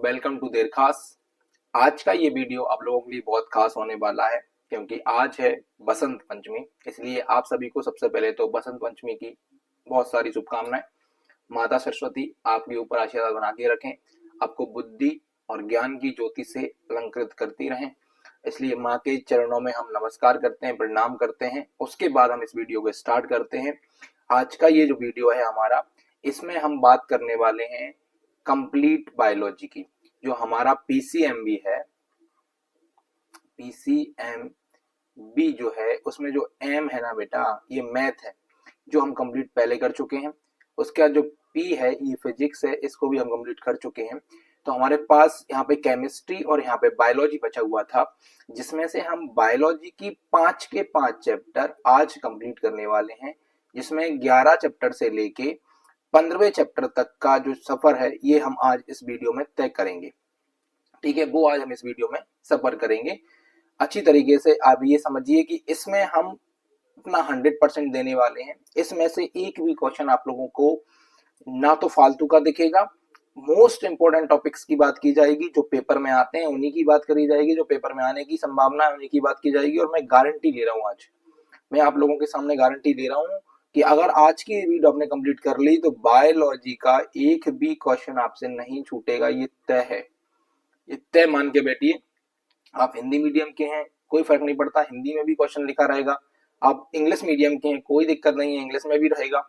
Welcome to देर खास। आज का ये वीडियो आप लोगों के लिए बहुत खास होने वाला है क्योंकि आज है बसंत पंचमी। इसलिए आप सभी को सबसे पहले तो बसंत पंचमी की बहुत सारी शुभकामनाएं। माता सरस्वती आपके ऊपर आशीर्वाद बना के रखें, आपको बुद्धि और ज्ञान की ज्योति से अलंकृत करती रहें। इसलिए माँ के चरणों में हम नमस्कार करते हैं, प्रणाम करते हैं। उसके बाद हम इस वीडियो को स्टार्ट करते हैं। आज का ये जो वीडियो है हमारा, इसमें हम बात करने वाले हैं कंप्लीट बायोलॉजी की। जो हमारा पीसीएमबी है, पीसीएमबी जो है उसमें जो एम है ना बेटा, ये मैथ है जो हम कंप्लीट पहले कर चुके हैं। उसके बाद जो पी है ये फिजिक्स है, इसको भी हम कंप्लीट कर चुके हैं। तो हमारे पास यहाँ पे केमिस्ट्री और यहाँ पे बायोलॉजी बचा हुआ था, जिसमें से हम बायोलॉजी की 5 के 5 चैप्टर आज कंप्लीट करने वाले हैं, जिसमें 11 चैप्टर से लेके 15वें चैप्टर तक का जो सफर है ये हम आज इस वीडियो में तय करेंगे। ठीक है, वो आज हम इस वीडियो में सफर करेंगे अच्छी तरीके से। आप ये समझिए कि इसमें हम अपना 100% देने वाले हैं। इसमें से एक भी क्वेश्चन आप लोगों को ना तो फालतू का दिखेगा। मोस्ट इंपोर्टेंट टॉपिक्स की बात की जाएगी, जो पेपर में आते हैं उन्हीं की बात करी जाएगी, जो पेपर में आने की संभावना है उन्हीं की बात की जाएगी। और मैं गारंटी ले रहा हूँ, आज मैं आप लोगों के सामने गारंटी ले रहा हूँ कि अगर आज की वीडियो आपने कंप्लीट कर ली तो बायोलॉजी का एक भी क्वेश्चन आपसे नहीं छूटेगा। ये तय है, ये तय मान के बैठिए। आप हिंदी मीडियम के हैं कोई फर्क नहीं पड़ता, हिंदी में भी क्वेश्चन लिखा रहेगा। आप इंग्लिश मीडियम के हैं कोई दिक्कत नहीं है, इंग्लिश में भी रहेगा।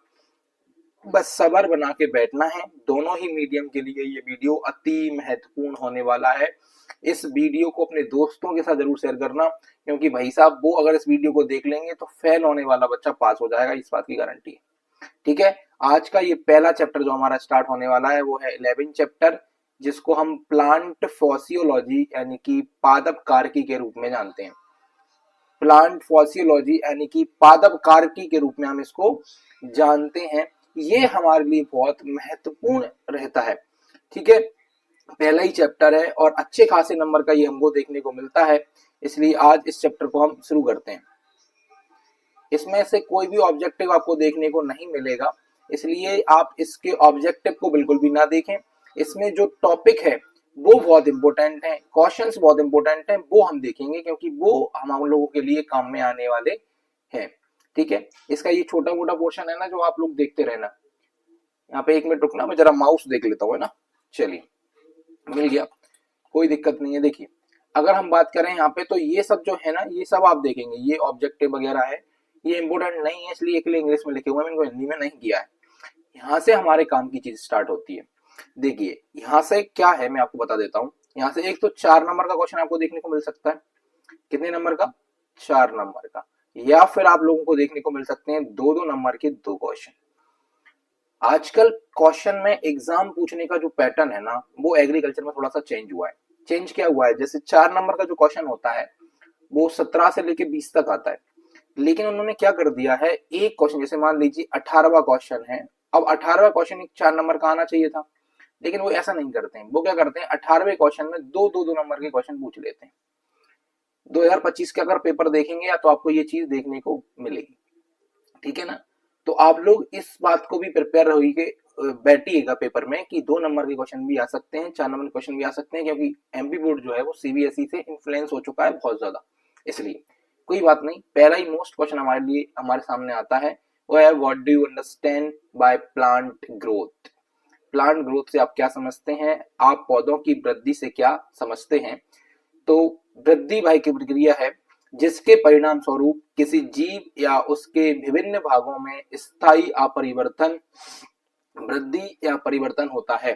बस सब्र बना के बैठना है। दोनों ही मीडियम के लिए ये वीडियो अति महत्वपूर्ण होने वाला है। इस वीडियो को अपने दोस्तों के साथ जरूर शेयर करना, क्योंकि भाई साहब वो अगर इस वीडियो को देख लेंगे तो फेल होने वाला बच्चा पास हो जाएगा, इस बात की गारंटी है। ठीक है, आज का ये पहला चैप्टर जो हमारा स्टार्ट होने वाला है वो है 11 चैप्टर, जिसको हम प्लांट फोसियोलॉजी यानी कि पादप कार्की के रूप में जानते हैं। प्लांट फोसियोलॉजी यानी कि पादप कार्की के रूप में हम इसको जानते हैं। ये हमारे लिए बहुत महत्वपूर्ण रहता है। ठीक है, पहला ही चैप्टर है और अच्छे खासे नंबर का ये हमको देखने को मिलता है, इसलिए आज इस चैप्टर को हम शुरू करते हैं। इसमें से कोई भी ऑब्जेक्टिव आपको देखने को नहीं मिलेगा, इसलिए आप इसके ऑब्जेक्टिव को बिल्कुल भी ना देखें। इसमें जो टॉपिक है वो बहुत इंपॉर्टेंट है, क्वेश्चंस बहुत इंपॉर्टेंट है, वो हम देखेंगे क्योंकि वो हम लोगों के लिए काम में आने वाले हैं। ठीक है, इसका ये छोटा मोटा पोर्शन है ना जो आप लोग देखते रहना। यहाँ पे 1 मिनट रुकना, मैं जरा माउस देख लेता हूँ, है ना। चलिए, मिल गया, कोई दिक्कत नहीं है। देखिए, अगर हम बात करें यहाँ पे तो ये सब जो है ना, ये सब आप देखेंगे, ये ऑब्जेक्टिव वगैरह है, ये इंपोर्टेंट नहीं है, इसलिए एक इंग्लिश में लिखे हुए हैं, मैंने हिंदी में नहीं किया है। यहाँ से हमारे काम की चीज स्टार्ट होती है। देखिए यहाँ से क्या है मैं आपको बता देता हूँ। यहाँ से एक तो 4 नंबर का क्वेश्चन आपको देखने को मिल सकता है। कितने नंबर का? 4 नंबर का। या फिर आप लोगों को देखने को मिल सकते हैं 2-2 नंबर के 2 क्वेश्चन। आजकल क्वेश्चन में एग्जाम पूछने का जो पैटर्न है ना, वो एग्रीकल्चर में थोड़ा सा चेंज हुआ है। चेंज क्या हुआ है, जैसे 4 नंबर का जो क्वेश्चन होता है वो 17 से लेके 20 तक आता है, लेकिन उन्होंने क्या कर दिया है, एक क्वेश्चन, जैसे मान लीजिए 18वां क्वेश्चन है, अब 18वां क्वेश्चन एक 4 नंबर का आना चाहिए था, लेकिन वो ऐसा नहीं करते हैं। वो क्या करते हैं, 18वें क्वेश्चन में 2-2 नंबर के क्वेश्चन पूछ लेते हैं। 2025 के अगर पेपर देखेंगे या तो आपको ये चीज देखने को मिलेगी। ठीक है ना, तो आप लोग इस बात को भी प्रिपेयर रहिए, बैठिएगा पेपर में कि 2 नंबर के क्वेश्चन भी आ सकते हैं, 4 नंबर के क्वेश्चन भी आ सकते हैं, क्योंकि एमपी बोर्ड जो है वो सीबीएसई से इन्फ्लुएंस हो चुका है बहुत ज्यादा। इसलिए कोई बात नहीं, पहला ही मोस्ट क्वेश्चन हमारे लिए हमारे सामने आता है, वो है what do you understand by plant growth. Plant growth से आप क्या समझते हैं, आप पौधों की वृद्धि से क्या समझते हैं। तो वृद्धि भाई की प्रक्रिया है जिसके परिणाम स्वरूप किसी जीव या उसके विभिन्न भागों में स्थायी अपरिवर्तन, वृद्धि या परिवर्तन होता है।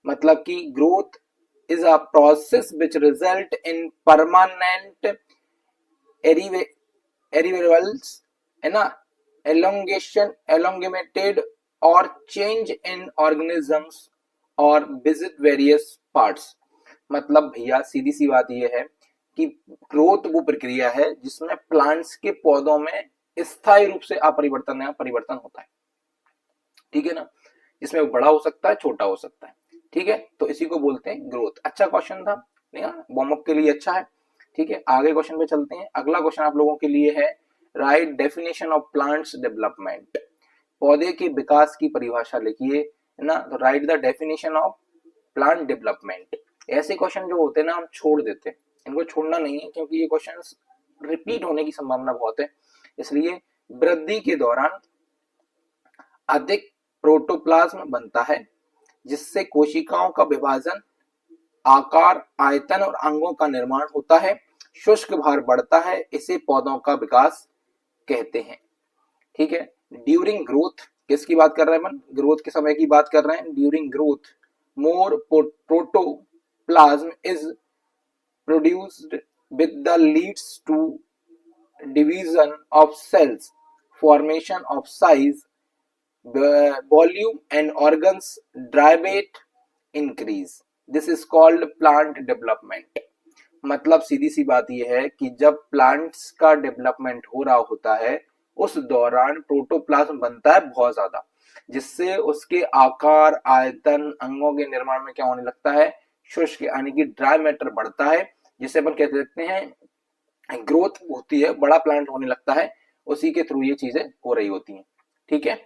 मतलब कि growth is a process which result in permanent arrivals, है ना, elongation, elongated और change in organisms और visit various parts। मतलब भैया सीधी सी बात यह है कि ग्रोथ वो प्रक्रिया है जिसमें प्लांट्स के पौधों में स्थायी रूप से अपरिवर्तन या परिवर्तन होता है। ठीक है ना, इसमें वो बड़ा हो सकता है, छोटा हो सकता है। ठीक है, तो इसी को बोलते हैं ग्रोथ। अच्छा क्वेश्चन था, वार्म अप के लिए अच्छा है। ठीक है, आगे क्वेश्चन पे चलते हैं। अगला क्वेश्चन आप लोगों के लिए है right definition of plants development. पौधे के विकास की परिभाषा लिखिए, है ना। तो right the definition of plant development. ऐसे क्वेश्चन जो होते हैं ना हम छोड़ देते हैं, इनको छोड़ना नहीं है क्योंकि ये क्वेश्चंस रिपीट होने की संभावना बहुत है। इसलिए वृद्धि के दौरान अधिक प्रोटोप्लाज्म बनता है जिससे कोशिकाओं का विभाजन, आकार, आयतन और अंगों का निर्माण होता है। शुष्क भार बढ़ता है, इसे पौधों का विकास कहते हैं। ठीक है। ड्यूरिंग ग्रोथ किसकी बात कर रहे हैं अपन? ग्रोथ के समय की बात कर रहे हैं। During growth more protoplasm is produced with the leads to division of cells, formation of size, volume and organs, dry weight increase. This is called plant development. मतलब सीधी सी बात यह है कि जब प्लांट्स का डेवलपमेंट हो रहा होता है उस दौरान प्रोटोप्लाज्म बनता है बहुत ज्यादा, जिससे उसके आकार, आयतन, अंगों के निर्माण में क्या होने लगता है? शुष्क यानी कि ड्राई मैटर बढ़ता है, जिसे अपन कह सकते हैं ग्रोथ होती है, बड़ा प्लांट होने लगता है, उसी के थ्रू ये चीजें हो रही होती हैं। ठीक है,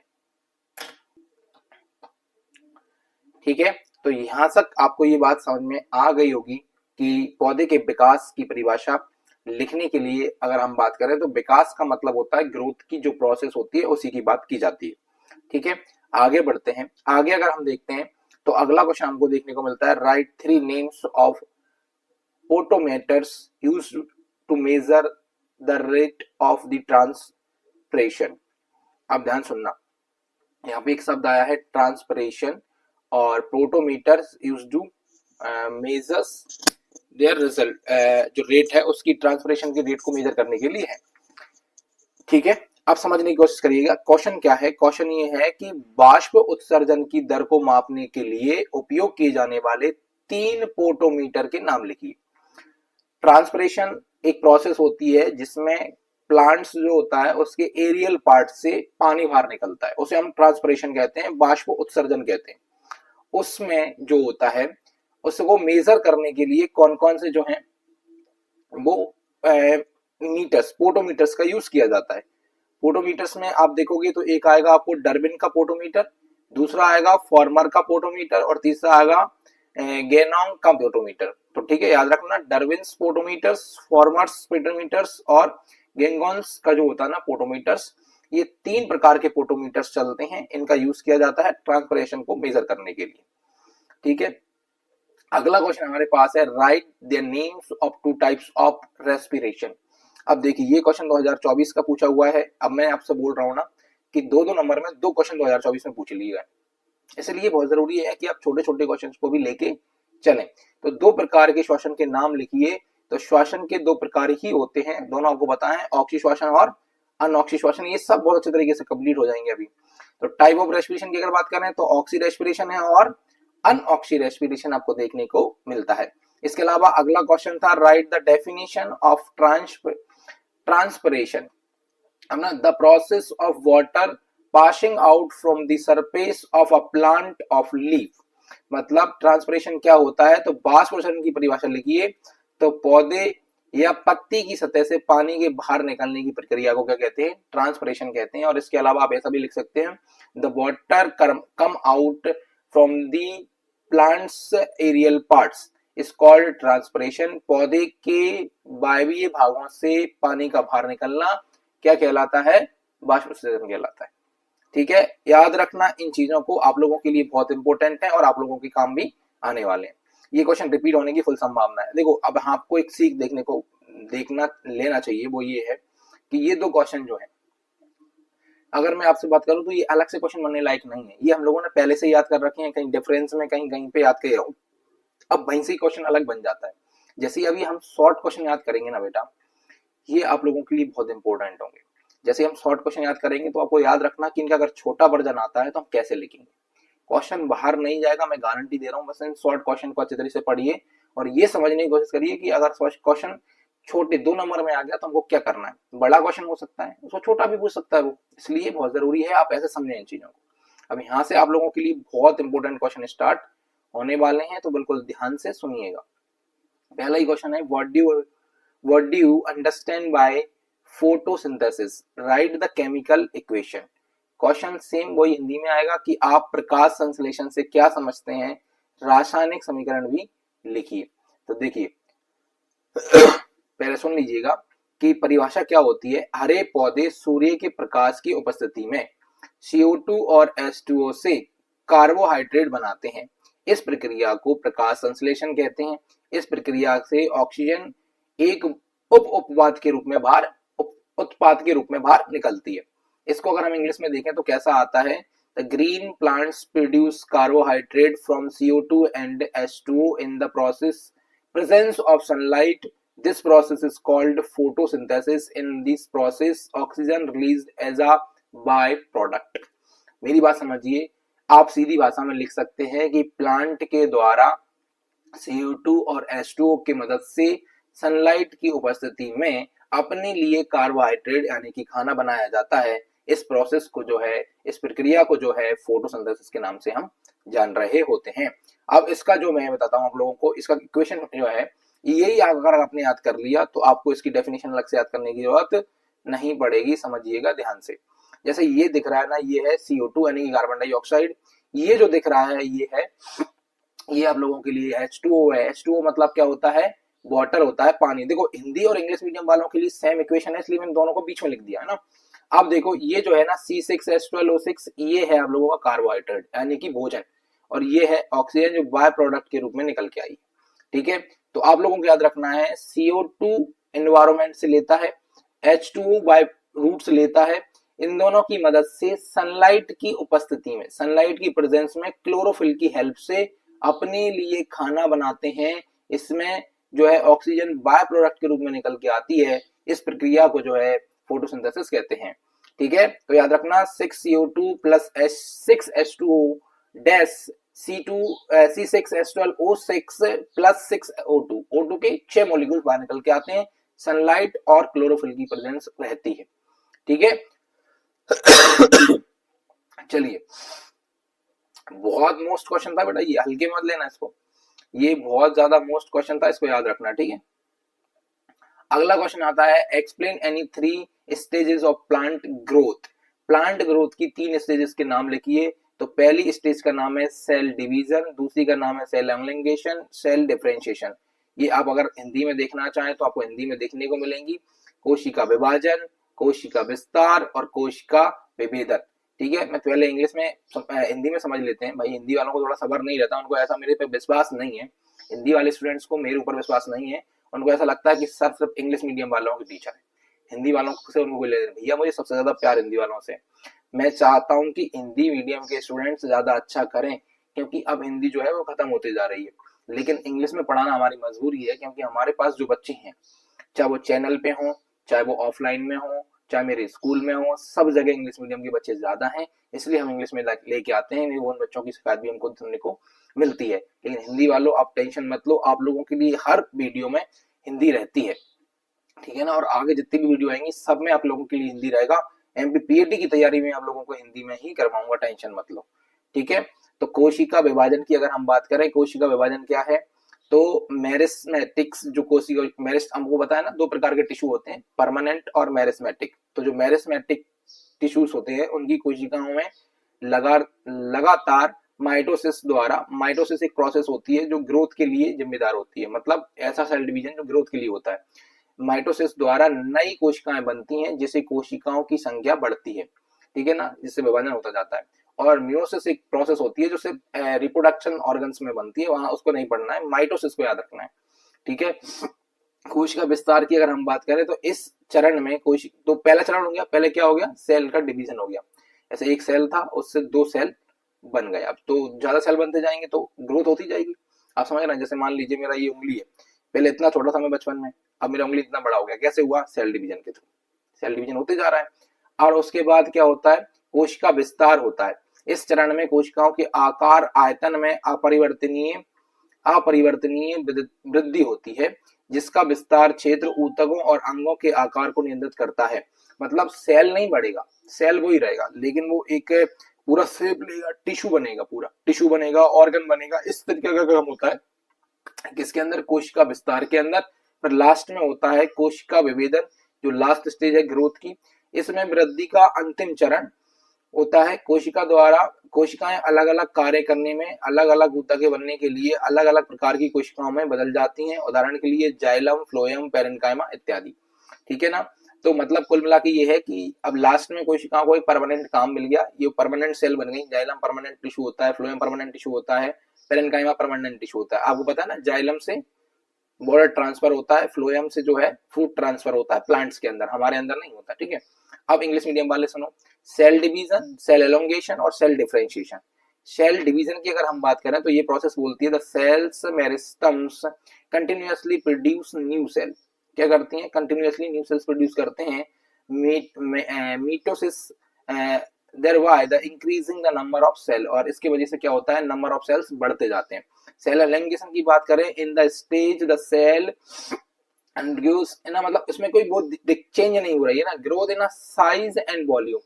ठीक है। तो यहां तक आपको ये बात समझ में आ गई होगी कि पौधे के विकास की परिभाषा लिखने के लिए अगर हम बात करें तो विकास का मतलब होता है ग्रोथ की जो प्रोसेस होती है उसी की बात की जाती है। ठीक है, आगे बढ़ते हैं। आगे अगर हम देखते हैं तो अगला क्वेश्चन हमको देखने को मिलता है, write 3 names of potometers used to measure the rate of the transpiration. अब ध्यान सुनना, यहाँ पे एक शब्द आया है ट्रांसपिरेशन और potometers used to measures their result, जो रेट है उसकी ट्रांसपिरेशन के रेट को मेजर करने के लिए है। ठीक है, अब समझने की कोशिश करिएगा क्वेश्चन क्या है। क्वेश्चन ये है कि बाष्प उत्सर्जन की दर को मापने के लिए उपयोग किए जाने वाले 3 पोटोमीटर के नाम लिखिए। ट्रांसपिरेशन एक प्रोसेस होती है जिसमें प्लांट्स जो होता है उसके एरियल पार्ट से पानी बाहर निकलता है, उसे हम ट्रांसपिरेशन कहते हैं, बाष्प उत्सर्जन कहते हैं। उसमें जो होता है उसको मेजर करने के लिए कौन कौन से जो हैं वो मीटर्स, पोटोमीटर्स का यूज किया जाता है। पोटोमीटर्स में आप देखोगे तो एक आएगा आपको डर्बिन का पोटोमीटर, दूसरा आएगा फॉर्मर का पोटोमीटर और तीसरा आएगा गेनोंग का पोटोमीटर। तो ठीक है, याद रखना डर्बिन्स पोटोमीटर्स, फॉर्मर्स पोटोमीटर्स और गेंगोन्स का जो होता है ना पोटोमीटर्स, ये 3 प्रकार के पोटोमीटर्स चलते हैं, इनका यूज किया जाता है ट्रांसपिरेशन को मेजर करने के लिए। ठीक है, अगला क्वेश्चन हमारे पास है, write the names of 2 types of respiration. अब देखिए ये क्वेश्चन 2024 का पूछा हुआ है। अब मैं आपसे बोल रहा हूं ना कि 2-2 नंबर में 2 क्वेश्चन 2024 में पूछ लिए गए, इसलिए बहुत जरूरी है कि आप छोटे छोटे क्वेश्चन को भी लेके चलें। तो 2 प्रकार के श्वसन के नाम लिखिए। तो श्वसन के 2 प्रकार ही होते हैं, दोनों आपको बताएं, ऑक्सी श्वसन और अनऑक्सी श्वसन। ये सब बहुत अच्छे तरीके से कंप्लीट हो जाएंगे अभी। तो टाइप ऑफ रेस्पिरेशन की अगर बात करें तो ऑक्सी रेस्पिरेशन है और अनऑक्सी रेस्पिरेशन आपको देखने को मिलता है। इसके अलावा अगला क्वेश्चन था, right the definition of transpiration. The process of water passing out from the surface of a plant of leaf. मतलब ट्रांसपिरेशन क्या होता है, तो बाष्पीकरण की परिभाषा लिखिए। तो पौधे या पत्ती की सतह से पानी के बाहर निकलने की प्रक्रिया को क्या कहते हैं? ट्रांसपिरेशन कहते हैं। और इसके अलावा आप ऐसा भी लिख सकते हैं, the water come out from the plants aerial parts is called transpiration. पौधे के वायवीय भागों से पानी का बाहर निकलना क्या कहलाता है? बाष्पीकरण कहलाता है। ठीक है, याद रखना इन चीजों को, आप लोगों के लिए बहुत इंपॉर्टेंट है और आप लोगों के काम भी आने वाले हैं। ये क्वेश्चन रिपीट होने की फुल संभावना है। देखो अब आपको एक सीख देखना लेना चाहिए, वो ये है कि ये 2 क्वेश्चन जो है, अगर मैं आपसे बात करूं तो ये अलग से क्वेश्चन बनने लायक नहीं है, ये हम लोगों ने पहले से याद कर रखे हैं, कहीं डिफरेंस में कहीं कहीं पे याद किए हो, अब वहीं से क्वेश्चन अलग बन जाता है। जैसे अभी हम शॉर्ट क्वेश्चन याद करेंगे ना बेटा, ये आप लोगों के लिए बहुत इंपॉर्टेंट होंगे। जैसे हम शॉर्ट क्वेश्चन याद करेंगे तो आपको याद रखना कि इनका अगर छोटा वर्जन आता है तो हम कैसे लिखेंगे। क्वेश्चन बाहर नहीं जाएगा, मैं गारंटी दे रहा हूँ। बस इन शॉर्ट क्वेश्चन को अच्छी तरह से पढ़िए और ये समझने की कोशिश करिए कि अगर क्वेश्चन छोटे 2 नंबर में आ गया तो हमको क्या करना है। बड़ा क्वेश्चन हो सकता है, उसको छोटा भी पूछ सकता है वो, इसलिए बहुत जरूरी है आप ऐसे समझें इन चीजों को। अब यहाँ से आप लोगों के लिए बहुत इंपॉर्टेंट क्वेश्चन स्टार्ट होने वाले हैं, तो बिल्कुल ध्यान से सुनिएगा। पहला ही क्वेश्चन है, what do you understand by photosynthesis? Write the chemical equation। Question same वही हिंदी में आएगा कि आप प्रकाश संश्लेषण से क्या समझते हैं, रासायनिक समीकरण भी लिखिए। तो देखिए पहले सुन लीजिएगा कि परिभाषा क्या होती है। हरे पौधे सूर्य के प्रकाश की उपस्थिति में CO2 और H2O से कार्बोहाइड्रेट बनाते हैं। इस प्रक्रिया को प्रकाश संश्लेषण कहते हैं। इस प्रक्रिया से ऑक्सीजन एक उत्पाद के रूप में बाहर निकलती है। इसको अगर हम इंग्लिश में देखें तो कैसा आता है, the green plants produce carbohydrate from CO2 and H2O in the presence of sunlight. This process is called photosynthesis. In this process, oxygen released as a by-product. मेरी बात समझिए, आप सीधी भाषा में लिख सकते हैं कि प्लांट के द्वारा CO2 और H2O की मदद से सनलाइट की उपस्थिति में अपने लिए कार्बोहाइड्रेट यानी कि खाना बनाया जाता है। इस प्रोसेस को जो है, इस प्रक्रिया को जो है फोटोसिंथेसिस के नाम से हम जान रहे होते हैं। अब इसका जो मैं बताता हूं आप लोगों को, इसका इक्वेशन जो है यही अगर आपने याद कर लिया तो आपको इसकी डेफिनेशन अलग से याद करने की जरूरत नहीं पड़ेगी। समझिएगा ध्यान से। जैसे ये दिख रहा है ना, ये है CO2 यानी कार्बन डाइऑक्साइड। ये जो दिख रहा है ये आप लोगों के लिए H2O है। H2O मतलब क्या होता है, वाटर होता है, पानी। देखो हिंदी और इंग्लिश मीडियम वालों के लिए सेम इक्वेशन है, इसलिए मैंने दोनों को बीच में लिख दिया है ना। अब देखो ये जो है ना C6H12O6, ये है आप लोगों का कार्बोहाइड्रेट यानी कि भोजन, और ये है ऑक्सीजन जो बाय प्रोडक्ट के रूप में निकल के आई। ठीक है, तो आप लोगों को याद रखना है CO2 एनवायरमेंट से लेता है, H2O बाय रूट से लेता है। इन दोनों की मदद से सनलाइट की उपस्थिति में, सनलाइट की प्रेजेंस में क्लोरोफिल की हेल्प से अपने लिए खाना बनाते हैं। इसमें जो है ऑक्सीजन बाय प्रोडक्ट के रूप में निकल के आती है। इस प्रक्रिया को जो है फोटोसिंथेसिस कहते हैं। ठीक है, तो याद रखना 6CO2 plus 6H2O dash C6H12O6 plus 6O2, O2 के 6 मॉलिक्यूल्स बाहर निकल के आते हैं। सनलाइट और क्लोरोफिल की प्रेजेंस रहती है। ठीक है चलिए, बहुत मोस्ट क्वेश्चन था बेटा, ये हल्के मत लेना इसको, ये बहुत ज्यादा मोस्ट क्वेश्चन था, इसको याद रखना। ठीक है, अगला क्वेश्चन आता है, explain any 3 stages of plant growth. Plant growth की 3 स्टेजेस के नाम लिखिए। तो पहली स्टेज का नाम है सेल डिवीजन, दूसरी का नाम है सेल एंगलिंगेशन, सेल डिफरेंशिएशन। ये आप अगर हिंदी में देखना चाहें तो आपको हिंदी में देखने को मिलेंगी, कोशिका विभाजन, कोशिका विस्तार और कोशिका विभेदन। ठीक है, मैं पहले इंग्लिश में हिंदी में समझ लेते हैं। भाई हिंदी वालों को थोड़ा सब्र नहीं रहता, उनको ऐसा मेरे पे विश्वास नहीं है, हिंदी वाले स्टूडेंट्स को मेरे ऊपर विश्वास नहीं है। उनको ऐसा लगता है कि सर सिर्फ इंग्लिश मीडियम वालों के टीचर है, हिंदी वालों से उनको ले लेते। भैया मुझे सबसे ज्यादा प्यार हिंदी वालों से, मैं चाहता हूं कि हिंदी मीडियम के स्टूडेंट्स ज्यादा अच्छा करें, क्योंकि अब हिंदी जो है वो खत्म होती जा रही है। लेकिन इंग्लिश में पढ़ाना हमारी मजबूरी है, क्योंकि हमारे पास जो बच्चे हैं, चाहे वो चैनल पे हों, चाहे वो ऑफलाइन में हो, चाहे मेरे स्कूल में हो, सब जगह इंग्लिश मीडियम के बच्चे ज्यादा हैं, इसलिए हम इंग्लिश में लेके आते हैं। वो उन बच्चों की शिकायत भी हमको सुनने को मिलती है। लेकिन हिंदी वालों आप टेंशन मत लो, आप लोगों के लिए हर वीडियो में हिंदी रहती है। ठीक है ना, और आगे जितनी भी वीडियो आएंगी सब में आप लोगों के लिए हिंदी रहेगा। MPPAT की तैयारी में आप लोगों को हिंदी में ही करवाऊंगा, टेंशन मत लो। ठीक है, तो कोशिका विभाजन की अगर हम बात करें, कोशिका विभाजन क्या है, तो मेरिस्मेटिक्स जो कोशिका हमको बताया ना, 2 प्रकार के टिश्यू होते हैं, परमानेंट और मेरिस्मेटिक। तो जो मेरिस्मेटिक टिश्यूज होते हैं उनकी कोशिकाओं में लगातार माइटोसिस द्वारा, माइटोसिस एक प्रोसेस होती है जो ग्रोथ के लिए जिम्मेदार होती है, मतलब ऐसा सेल डिवीजन जो ग्रोथ के लिए होता है। माइटोसिस द्वारा नई कोशिकाएं बनती हैं, जिससे कोशिकाओं की संख्या बढ़ती है। ठीक है ना, जिससे विभाजन होता जाता है। और मियोसिस एक प्रोसेस होती है जो सिर्फ रिप्रोडक्शन ऑर्गन्स में बनती है, वहां उसको नहीं पढ़ना है, माइटोसिस को याद रखना है। ठीक है, कोशिका विस्तार की अगर हम बात करें तो इस चरण में तो पहला चरण हो गया, पहले क्या हो गया, सेल का डिवीजन हो गया। ऐसे एक सेल था, उससे 2 सेल बन गए। अब तो ज्यादा सेल बनते जाएंगे तो ग्रोथ होती जाएगी। आप समझ रहे हैं, जैसे मान लीजिए मेरा ये उंगली है, पहले इतना छोटा था मैं बचपन में, अब मेरा उंगली इतना बड़ा हो गया, कैसे हुआ, सेल डिवीजन के थ्रू। सेल डिवीजन होते जा रहा है। और उसके बाद क्या होता है, कोशिका विस्तार होता है। इस चरण में कोशिकाओं के आकार आयतन में अपरिवर्तनीय वृद्धि होती है, जिसका विस्तार क्षेत्र ऊतकों और अंगों के आकार को नियंत्रित करता है। मतलब सेल नहीं बढ़ेगा, सेल वो ही रहेगा, लेकिन वो एक पूरा शेप लेगा, टिश्यू बनेगा, पूरा टिश्यू बनेगा, ऑर्गन बनेगा। इस तरीके का काम होता है किसके अंदर, कोशिका विस्तार के अंदर। फिर लास्ट में होता है कोशिका विभेदन, जो लास्ट स्टेज है ग्रोथ की। इसमें वृद्धि का अंतिम चरण होता है कोशिका द्वारा, कोशिकाएं अलग अलग कार्य करने में, अलग अलग ऊतकें बनने के लिए अलग अलग प्रकार की कोशिकाओं में बदल जाती हैं। उदाहरण के लिए जाइलम, फ्लोएम, पेरेन्काइमा इत्यादि। ठीक है ना। तो मतलब कुल मिला के ये है कि अब लास्ट में कोशिकाओं को एक परमानेंट काम मिल गया, ये परमानेंट सेल बन गई। जाइलम परमानेंट टिश्यू होता है, फ्लोएम परमानेंट टिश्यू होता है, पेरेन्काइमा परमानेंट टिश्यू होता है। आपको पता है ना, जाइलम से बॉर्डर ट्रांसफर होता है, फ्लोएम से जो है फूड ट्रांसफर होता है प्लांट्स के अंदर, हमारे अंदर नहीं होता। ठीक है। अब इंग्लिश मीडियम वाले सुनो, सेल डिवीजन, सेल एलोंगेशन और सेल डिफरेंशिएशन। सेल डिवीजन की अगर हम बात करें तो ये प्रोसेस बोलती है the cells meristems continuously produce new cell. क्या करती हैं? कंटिन्यूअसली न्यू सेल्स प्रोड्यूस करते हैं। Mitosis thereby the increasing the number of cell, और इसकी वजह से क्या होता है? नंबर ऑफ सेल्स बढ़ते जाते हैं। सेल एलोंगेशन की बात करें, in the stage the cell induce ना, मतलब इसमें कोई बहुत चेंज नहीं हो रही है ना, growth in size and volume,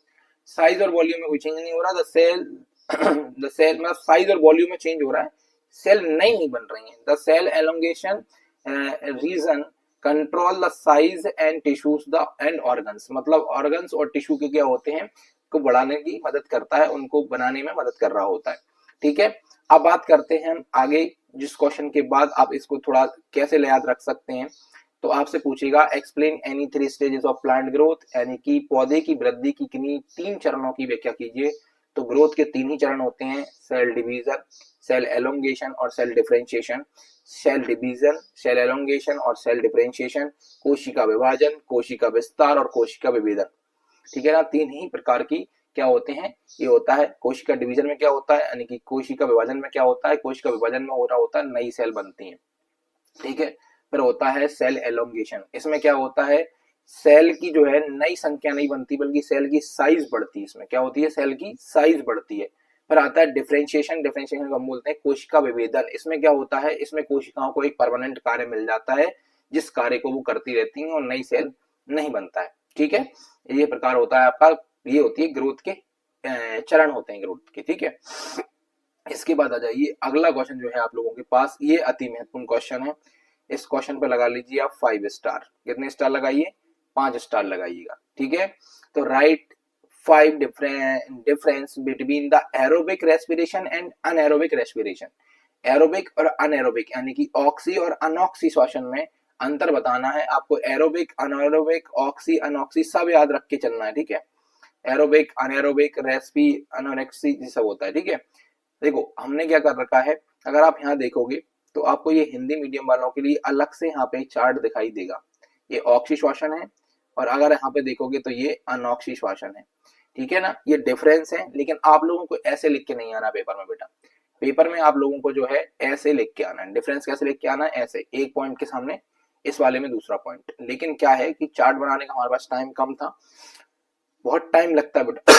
size और वॉल्यूम में कोई चेंज नहीं हो रहा। द सेल मतलब साइज और वॉल्यूम में चेंज हो रहा है, सेल नई नहीं बन रही है। The cell elongation region control the size and tissues the and organs, मतलब ऑर्गन्स और टिश्यू के क्या होते हैं को बढ़ाने की मदद करता है, उनको बनाने में मदद कर रहा होता है। ठीक है। अब बात करते हैं हम आगे, जिस क्वेश्चन के बाद आप इसको थोड़ा कैसे याद रख सकते हैं। तो आपसे पूछेगा explain any 3 stages of plant growth, यानी कि पौधे की वृद्धि की किन्हीं 3 चरणों की व्याख्या कीजिए। तो ग्रोथ के 3 ही चरण होते हैं, सेल डिवीजन, सेल एलोंगेशन और cell differentiation. Cell division, cell elongation और सेल डिफरेंशिएशन, कोशिका विभाजन, कोशिका विस्तार और कोशिका विभेदन। ठीक है ना। 3 ही प्रकार की क्या होते हैं, ये होता है। कोशिका डिवीजन में क्या होता है, यानी कि कोशिका विभाजन में क्या होता है, कोशिका विभाजन में हो रहा होता है नई सेल बनती है। ठीक है। फिर होता है सेल एलोंगेशन, इसमें क्या होता है, सेल की जो है नई संख्या नहीं बनती बल्कि सेल की साइज बढ़ती है। इसमें क्या होती है, सेल की साइज बढ़ती है। फिर आता है डिफरेंशिएशन, डिफरेंशिएशन को हम बोलते हैं कोशिका विभेदन। इसमें क्या होता है, इसमें कोशिकाओं को एक परमानेंट कार्य मिल जाता है जिस कार्य को वो करती रहती है और नई सेल नहीं बनता है। ठीक है। ये प्रकार होता है आपका, ये होती है ग्रोथ के चरण होते हैं ग्रोथ के। ठीक है। इसके बाद आ जाइए अगला क्वेश्चन जो है आप लोगों के पास, ये अति महत्वपूर्ण क्वेश्चन है। इस क्वेश्चन पे लगा लीजिए आप 5 स्टार। कितने स्टार लगाइए? 5 स्टार लगाइएगा। ठीक है। तो right 5 difference between the aerobic respiration and anaerobic respiration. Aerobic और अनएरोबिक यानी कि ऑक्सी और अनऑक्सी श्वसन में अंतर बताना है आपको। एरोबिक, अनएरोबिक, ऑक्सी, अनऑक्सी सब याद रख के चलना है। ठीक है। एरोबिक, अनएरोबिक, रेस्पी, अनोरेक्सी सब होता है। ठीक है। देखो हमने क्या कर रखा है, अगर आप यहाँ देखोगे तो आपको ये हिंदी मीडियम वालों के लिए अलग से यहाँ पे चार्ट दिखाई देगा। ये ऑक्सी श्वसन है, और अगर यहाँ पे देखोगे तो ये अनऑक्सी श्वसन है। ठीक है ना। ये डिफरेंस है, लेकिन आप लोगों को ऐसे लिख के नहीं आना पेपर में बेटा। पेपर में आप लोगों को जो है ऐसे लिख के आना है। डिफरेंस कैसे लिख के आना है? ऐसे, एक पॉइंट के सामने इस वाले में दूसरा पॉइंट। लेकिन क्या है कि चार्ट बनाने का हमारे पास टाइम कम था, बहुत टाइम लगता है बेटा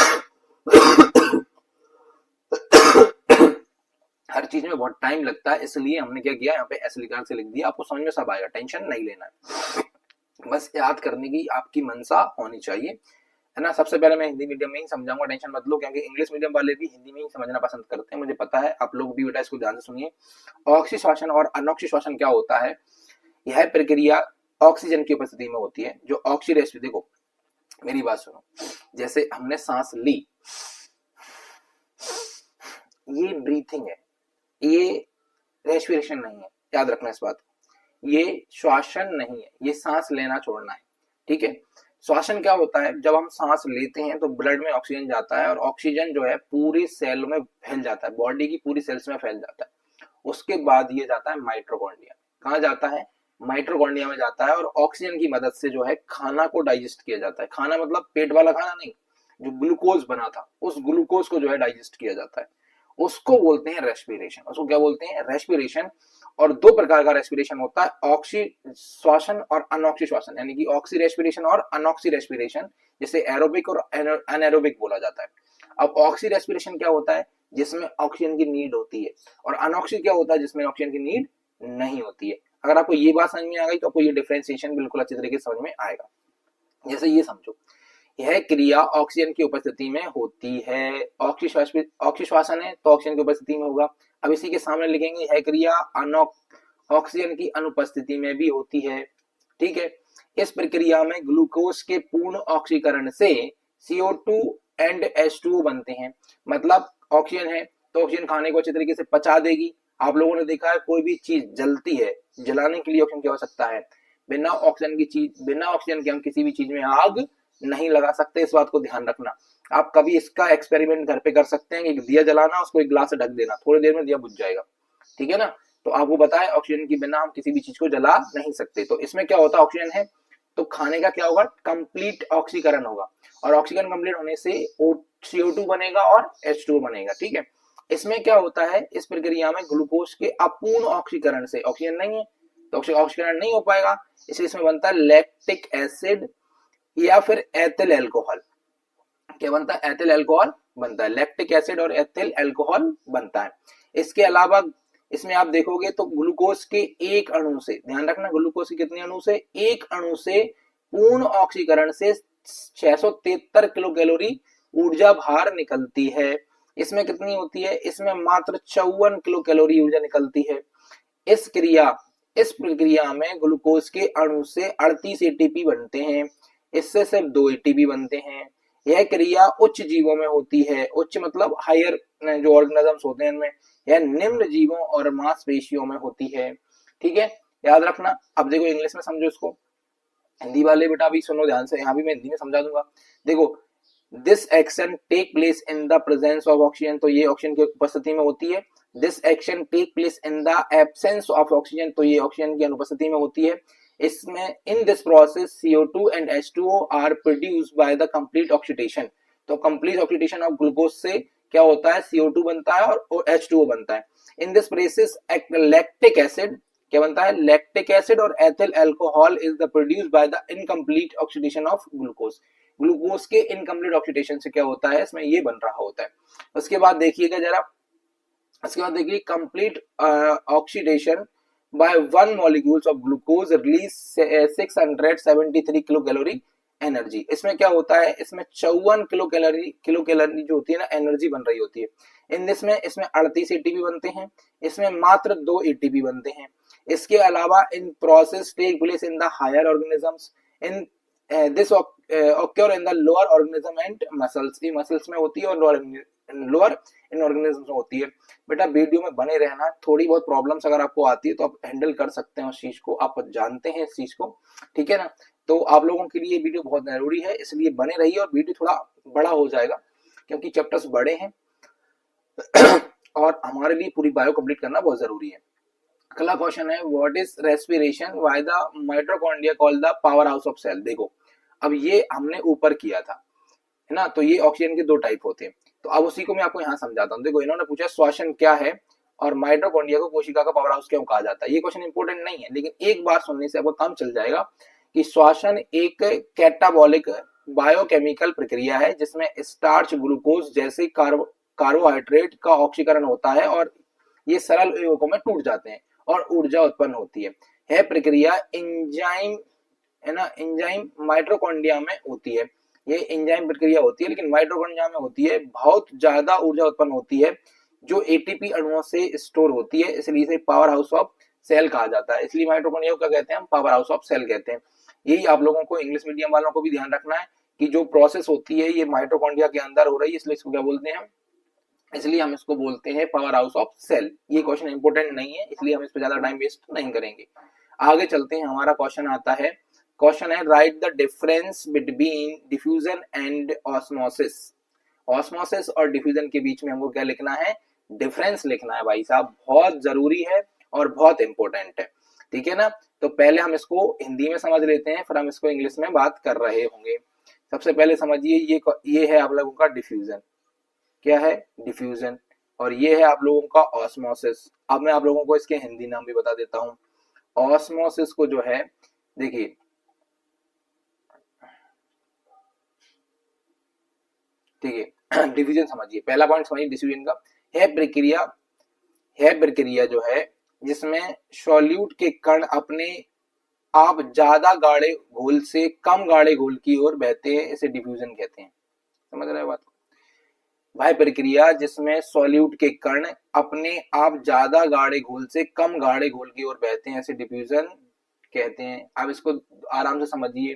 हर चीज में बहुत टाइम लगता है, इसलिए हमने क्या किया, यहाँ पे ऐसे लिखा से लिख दिया। आपको समझ में सब आएगा, टेंशन नहीं लेना है, बस याद करने की आपकी मनसा होनी चाहिए, है ना। सबसे पहले मैं हिंदी मीडियम में ही समझाऊंगा, टेंशन मत लो, क्योंकि इंग्लिश मीडियम वाले भी हिंदी में ही समझना पसंद करते हैं, मुझे पता है। आप लोग भी बेटा इसको ध्यान से सुनिए। ऑक्सी श्वसन और अनऑक्सी श्वसन क्या होता है? यह प्रक्रिया ऑक्सीजन की उपस्थिति में होती है। जो ऑक्सी रेस्पिरेशन, देखो मेरी बात सुनो, जैसे हमने सांस ली, ये ब्रीथिंग है, ये रेस्पिरेशन नहीं है, याद रखना इस बात को। ये श्वासन नहीं है, ये सांस लेना छोड़ना है। ठीक है। श्वासन क्या होता है, जब हम सांस लेते हैं तो ब्लड में ऑक्सीजन जाता है, और ऑक्सीजन जो है पूरी सेल में फैल जाता है, बॉडी की पूरी सेल्स में फैल जाता है। उसके बाद ये जाता है माइटोकॉन्ड्रिया। कहाँ जाता है? माइटोकॉन्ड्रिया में जाता है, और ऑक्सीजन की मदद से जो है खाना को डाइजेस्ट किया जाता है। खाना मतलब पेट वाला खाना नहीं, जो ग्लूकोज बना था उस ग्लूकोज को जो है डाइजेस्ट किया जाता है, उसको बोलते हैं रेस्पिरेशन। उसको क्या बोलते हैं? रेस्पिरेशन। और 2 प्रकार का रेस्पिरेशन होता है, ऑक्सी श्वसन और अनऑक्सी श्वसन, यानी कि ऑक्सी रेस्पिरेशन और अनऑक्सी रेस्पिरेशन, जिसे एरोबिक और अनएरोबिक बोला जाता है। अब ऑक्सी रेस्पिरेशन क्या होता है? जिसमें ऑक्सीजन की नीड होती है, और अनऑक्सी क्या होता है? जिसमें ऑक्सीजन की नीड नहीं होती है। अगर आपको ये बात समझ में आ गई तो आपको ये डिफरेंशिएशन बिल्कुल अच्छी तरीके से समझ में आएगा। जैसे ये समझो, यह क्रिया ऑक्सीजन की उपस्थिति में होती है। ऑक्सी श्वसन है तो ऑक्सीजन की उपस्थिति में होगा। अब इसी के सामने लिखेंगे, यह क्रिया ऑक्सीजन की अनुपस्थिति में भी होती है। ठीक है। इस प्रक्रिया में ग्लूकोज के पूर्ण ऑक्सीकरण से CO2 एंड H2O बनते हैं। मतलब ऑक्सीजन है तो ऑक्सीजन खाने को अच्छे तरीके से पचा देगी। आप लोगों ने देखा है कोई भी चीज जलती है, जलाने के लिए ऑक्सीजन की आवश्यकता है। बिना ऑक्सीजन के हम किसी भी चीज में आग नहीं लगा सकते, इस बात को ध्यान रखना। आप कभी इसका एक्सपेरिमेंट घर पे कर सकते हैं कि दिया जलाना, उसको एक ग्लास से ढक देना, थोड़ी देर में दिया बुझ जाएगा, ठीक है ना। तो आपको पता है ऑक्सीजन के बिना हम किसी भी चीज को जला नहीं सकते। तो इसमें क्या होता है, ऑक्सीजन है तो खाने का क्या होगा, कंप्लीट ऑक्सीकरण होगा, और ऑक्सीकरण कंप्लीट होने से CO2 बनेगा और H2O बनेगा, ठीक है। इसमें क्या होता है, इस प्रक्रिया में ग्लूकोज के अपूर्ण ऑक्सीकरण से, ऑक्सीजन नहीं है तो ऑक्सीकरण नहीं हो पाएगा, इसलिए इसमें बनता है लैक्टिक एसिड या फिर एथिल अल्कोहल। क्या बनता है, एथिल अल्कोहल बनता है, लैक्टिक एसिड और एथिल अल्कोहल बनता है। इसके अलावा इसमें आप देखोगे तो ग्लूकोज के एक अणु से, ध्यान रखना ग्लूकोज के कितने अणु से, एक अणु से पूर्ण ऑक्सीकरण से 673 किलो कैलोरी ऊर्जा बाहर निकलती है। इसमें कितनी होती है, इसमें मात्र 54 किलो कैलोरी ऊर्जा निकलती है। इस प्रक्रिया में ग्लूकोज के अणु से 38 एटीपी बनते हैं, इससे सिर्फ 2 एटीपी बनते हैं। यह क्रिया उच्च जीवों में होती है, उच्च मतलब हायर जो ऑर्गेनिजम्स होते हैं इनमें, यह निम्न जीवों और मांसपेशियों में होती है, ठीक है, याद रखना। अब देखो इंग्लिश में समझो इसको, हिंदी वाले बेटा भी सुनो ध्यान से, यहाँ भी मैं हिंदी में समझा दूंगा। देखो, this action take place in the presence of oxygen, तो ये ऑक्सीजन की उपस्थिति में होती है। This action take place in the absence of oxygen, तो ये ऑक्सीजन की अनुपस्थिति में होती है। इसमें in this process CO2 and H2O are produced by the complete oxidation, तो कंप्लीट ऑक्सीडेशन ऑफ ग्लूकोज से क्या होता है, CO2 बनता है और H2O बनता है। इन दिस प्रोसेस लैक्टिक एसिड क्या बनता है, लैक्टिक एसिड और ethyl alcohol is the produced by the incomplete oxidation of glucose. Glucose के इनकम्प्लीट ऑक्सीडेशन से क्या होता है, इसमें ये बन रहा होता है। उसके बाद देखिएगा जरा, उसके बाद देखिए complete oxidation by one molecules of glucose release 673 kilo calorie energy. इसमें क्या होता है, इसमें 54 किलो कैलोरी जो होती है ना, एनर्जी बन रही होती है। इन दिस में इसमें 38 एटीपी बनते हैं, इसमें मात्र 2 एटीपी बनते हैं। इसके अलावा in process take place in the higher organisms, in this occur in the lower organism and muscles, ये मसल्स में होती है और लोअर इन ऑर्गेनिज्म में होती है। बेटा वीडियो में बने रहना, थोड़ी बहुत प्रॉब्लम्स अगर आपको आती है तो आप हैंडल कर सकते हैं उस चीज को, आप जानते हैं इस चीज को, ठीक है ना। तो आप लोगों के लिए वीडियो बहुत जरूरी है, इसलिए बने रहिए, और वीडियो थोड़ा बड़ा हो जाएगा क्योंकि चैप्टर्स बड़े हैं और हमारे लिए पूरी बायो कंप्लीट करना बहुत जरूरी है। अगला क्वेश्चन है, what is respiration, why the mitochondria called the power house of cell. देखो अब ये हमने ऊपर किया था, है ना, तो ये ऑक्सीजन के 2 टाइप होते हैं, तो अब उसी को मैं आपको यहाँ समझाता हूँ। देखो इन्होंने पूछा श्वसन क्या है और माइटोकॉन्ड्रिया को कोशिका का पावर हाउस क्यों कहा जाता है। ये क्वेश्चन इंपोर्टेंट नहीं है, लेकिन एक बार सुनने से आपको काम चल जाएगा कि श्वसन एक कैटाबॉलिक बायोकेमिकल प्रक्रिया है जिसमें स्टार्च, ग्लूकोज जैसे कार्बोहाइड्रेट का ऑक्सीकरण होता है और ये सरल यौगिकों में टूट जाते हैं और ऊर्जा उत्पन्न होती है। यह प्रक्रिया एंजाइम, है ना, एंजाइम माइटोकॉन्ड्रिया में होती है, ये एंजाइम प्रक्रिया होती है, लेकिन माइटोकॉन्ड्रिया में होती है, बहुत ज्यादा ऊर्जा उत्पन्न होती है जो एटीपी अणुओं से स्टोर होती है, इसलिए इसे पावर हाउस ऑफ सेल कहा जाता है। इसलिए माइटोकॉन्ड्रिया को क्या कहते हैं, हम पावर हाउस ऑफ सेल कहते हैं। यही आप लोगों को इंग्लिश मीडियम वालों को भी ध्यान रखना है कि जो प्रोसेस होती है ये माइटोकॉन्ड्रिया के अंदर हो रही है, इसलिए इसको क्या बोलते हैं, इसलिए हम इसको बोलते हैं पावर हाउस ऑफ सेल। ये क्वेश्चन इंपोर्टेंट नहीं है, इसलिए हम इस पर ज्यादा टाइम वेस्ट नहीं करेंगे। आगे चलते हैं, हमारा क्वेश्चन आता है, क्वेश्चन है write the difference between diffusion and osmosis. Osmosis और डिफ्यूजन के बीच में हमको क्या लिखना है, डिफरेंस लिखना है भाई साहब, बहुत जरूरी है और बहुत इंपॉर्टेंट है, ठीक है ना। तो पहले हम इसको हिंदी में समझ लेते हैं, फिर हम इसको इंग्लिश में बात कर रहे होंगे। सबसे पहले समझिए, ये है आप लोगों का डिफ्यूजन, क्या है डिफ्यूजन, और ये है आप लोगों का ऑस्मोसिस। अब मैं आप लोगों को इसके हिंदी नाम भी बता देता हूँ। ऑस्मोसिस को जो है, देखिए ठीक है, डिवीजन समझिए, पहला पॉइंट समझिए डिवीजन का। यह प्रक्रिया जो है जिसमें सॉल्यूट के कण अपने आप ज्यादा गाढ़े घोल से कम गाढ़े घोल की ओर बहते हैं, इसे डिफ्यूजन कहते हैं। समझ रहे हो बात को, वह प्रक्रिया जिसमें सॉल्यूट के कण अपने आप ज्यादा गाढ़े घोल से कम गाढ़े घोल की ओर बहते हैं, इसे डिफ्यूजन कहते हैं। अब इसको आराम से समझिए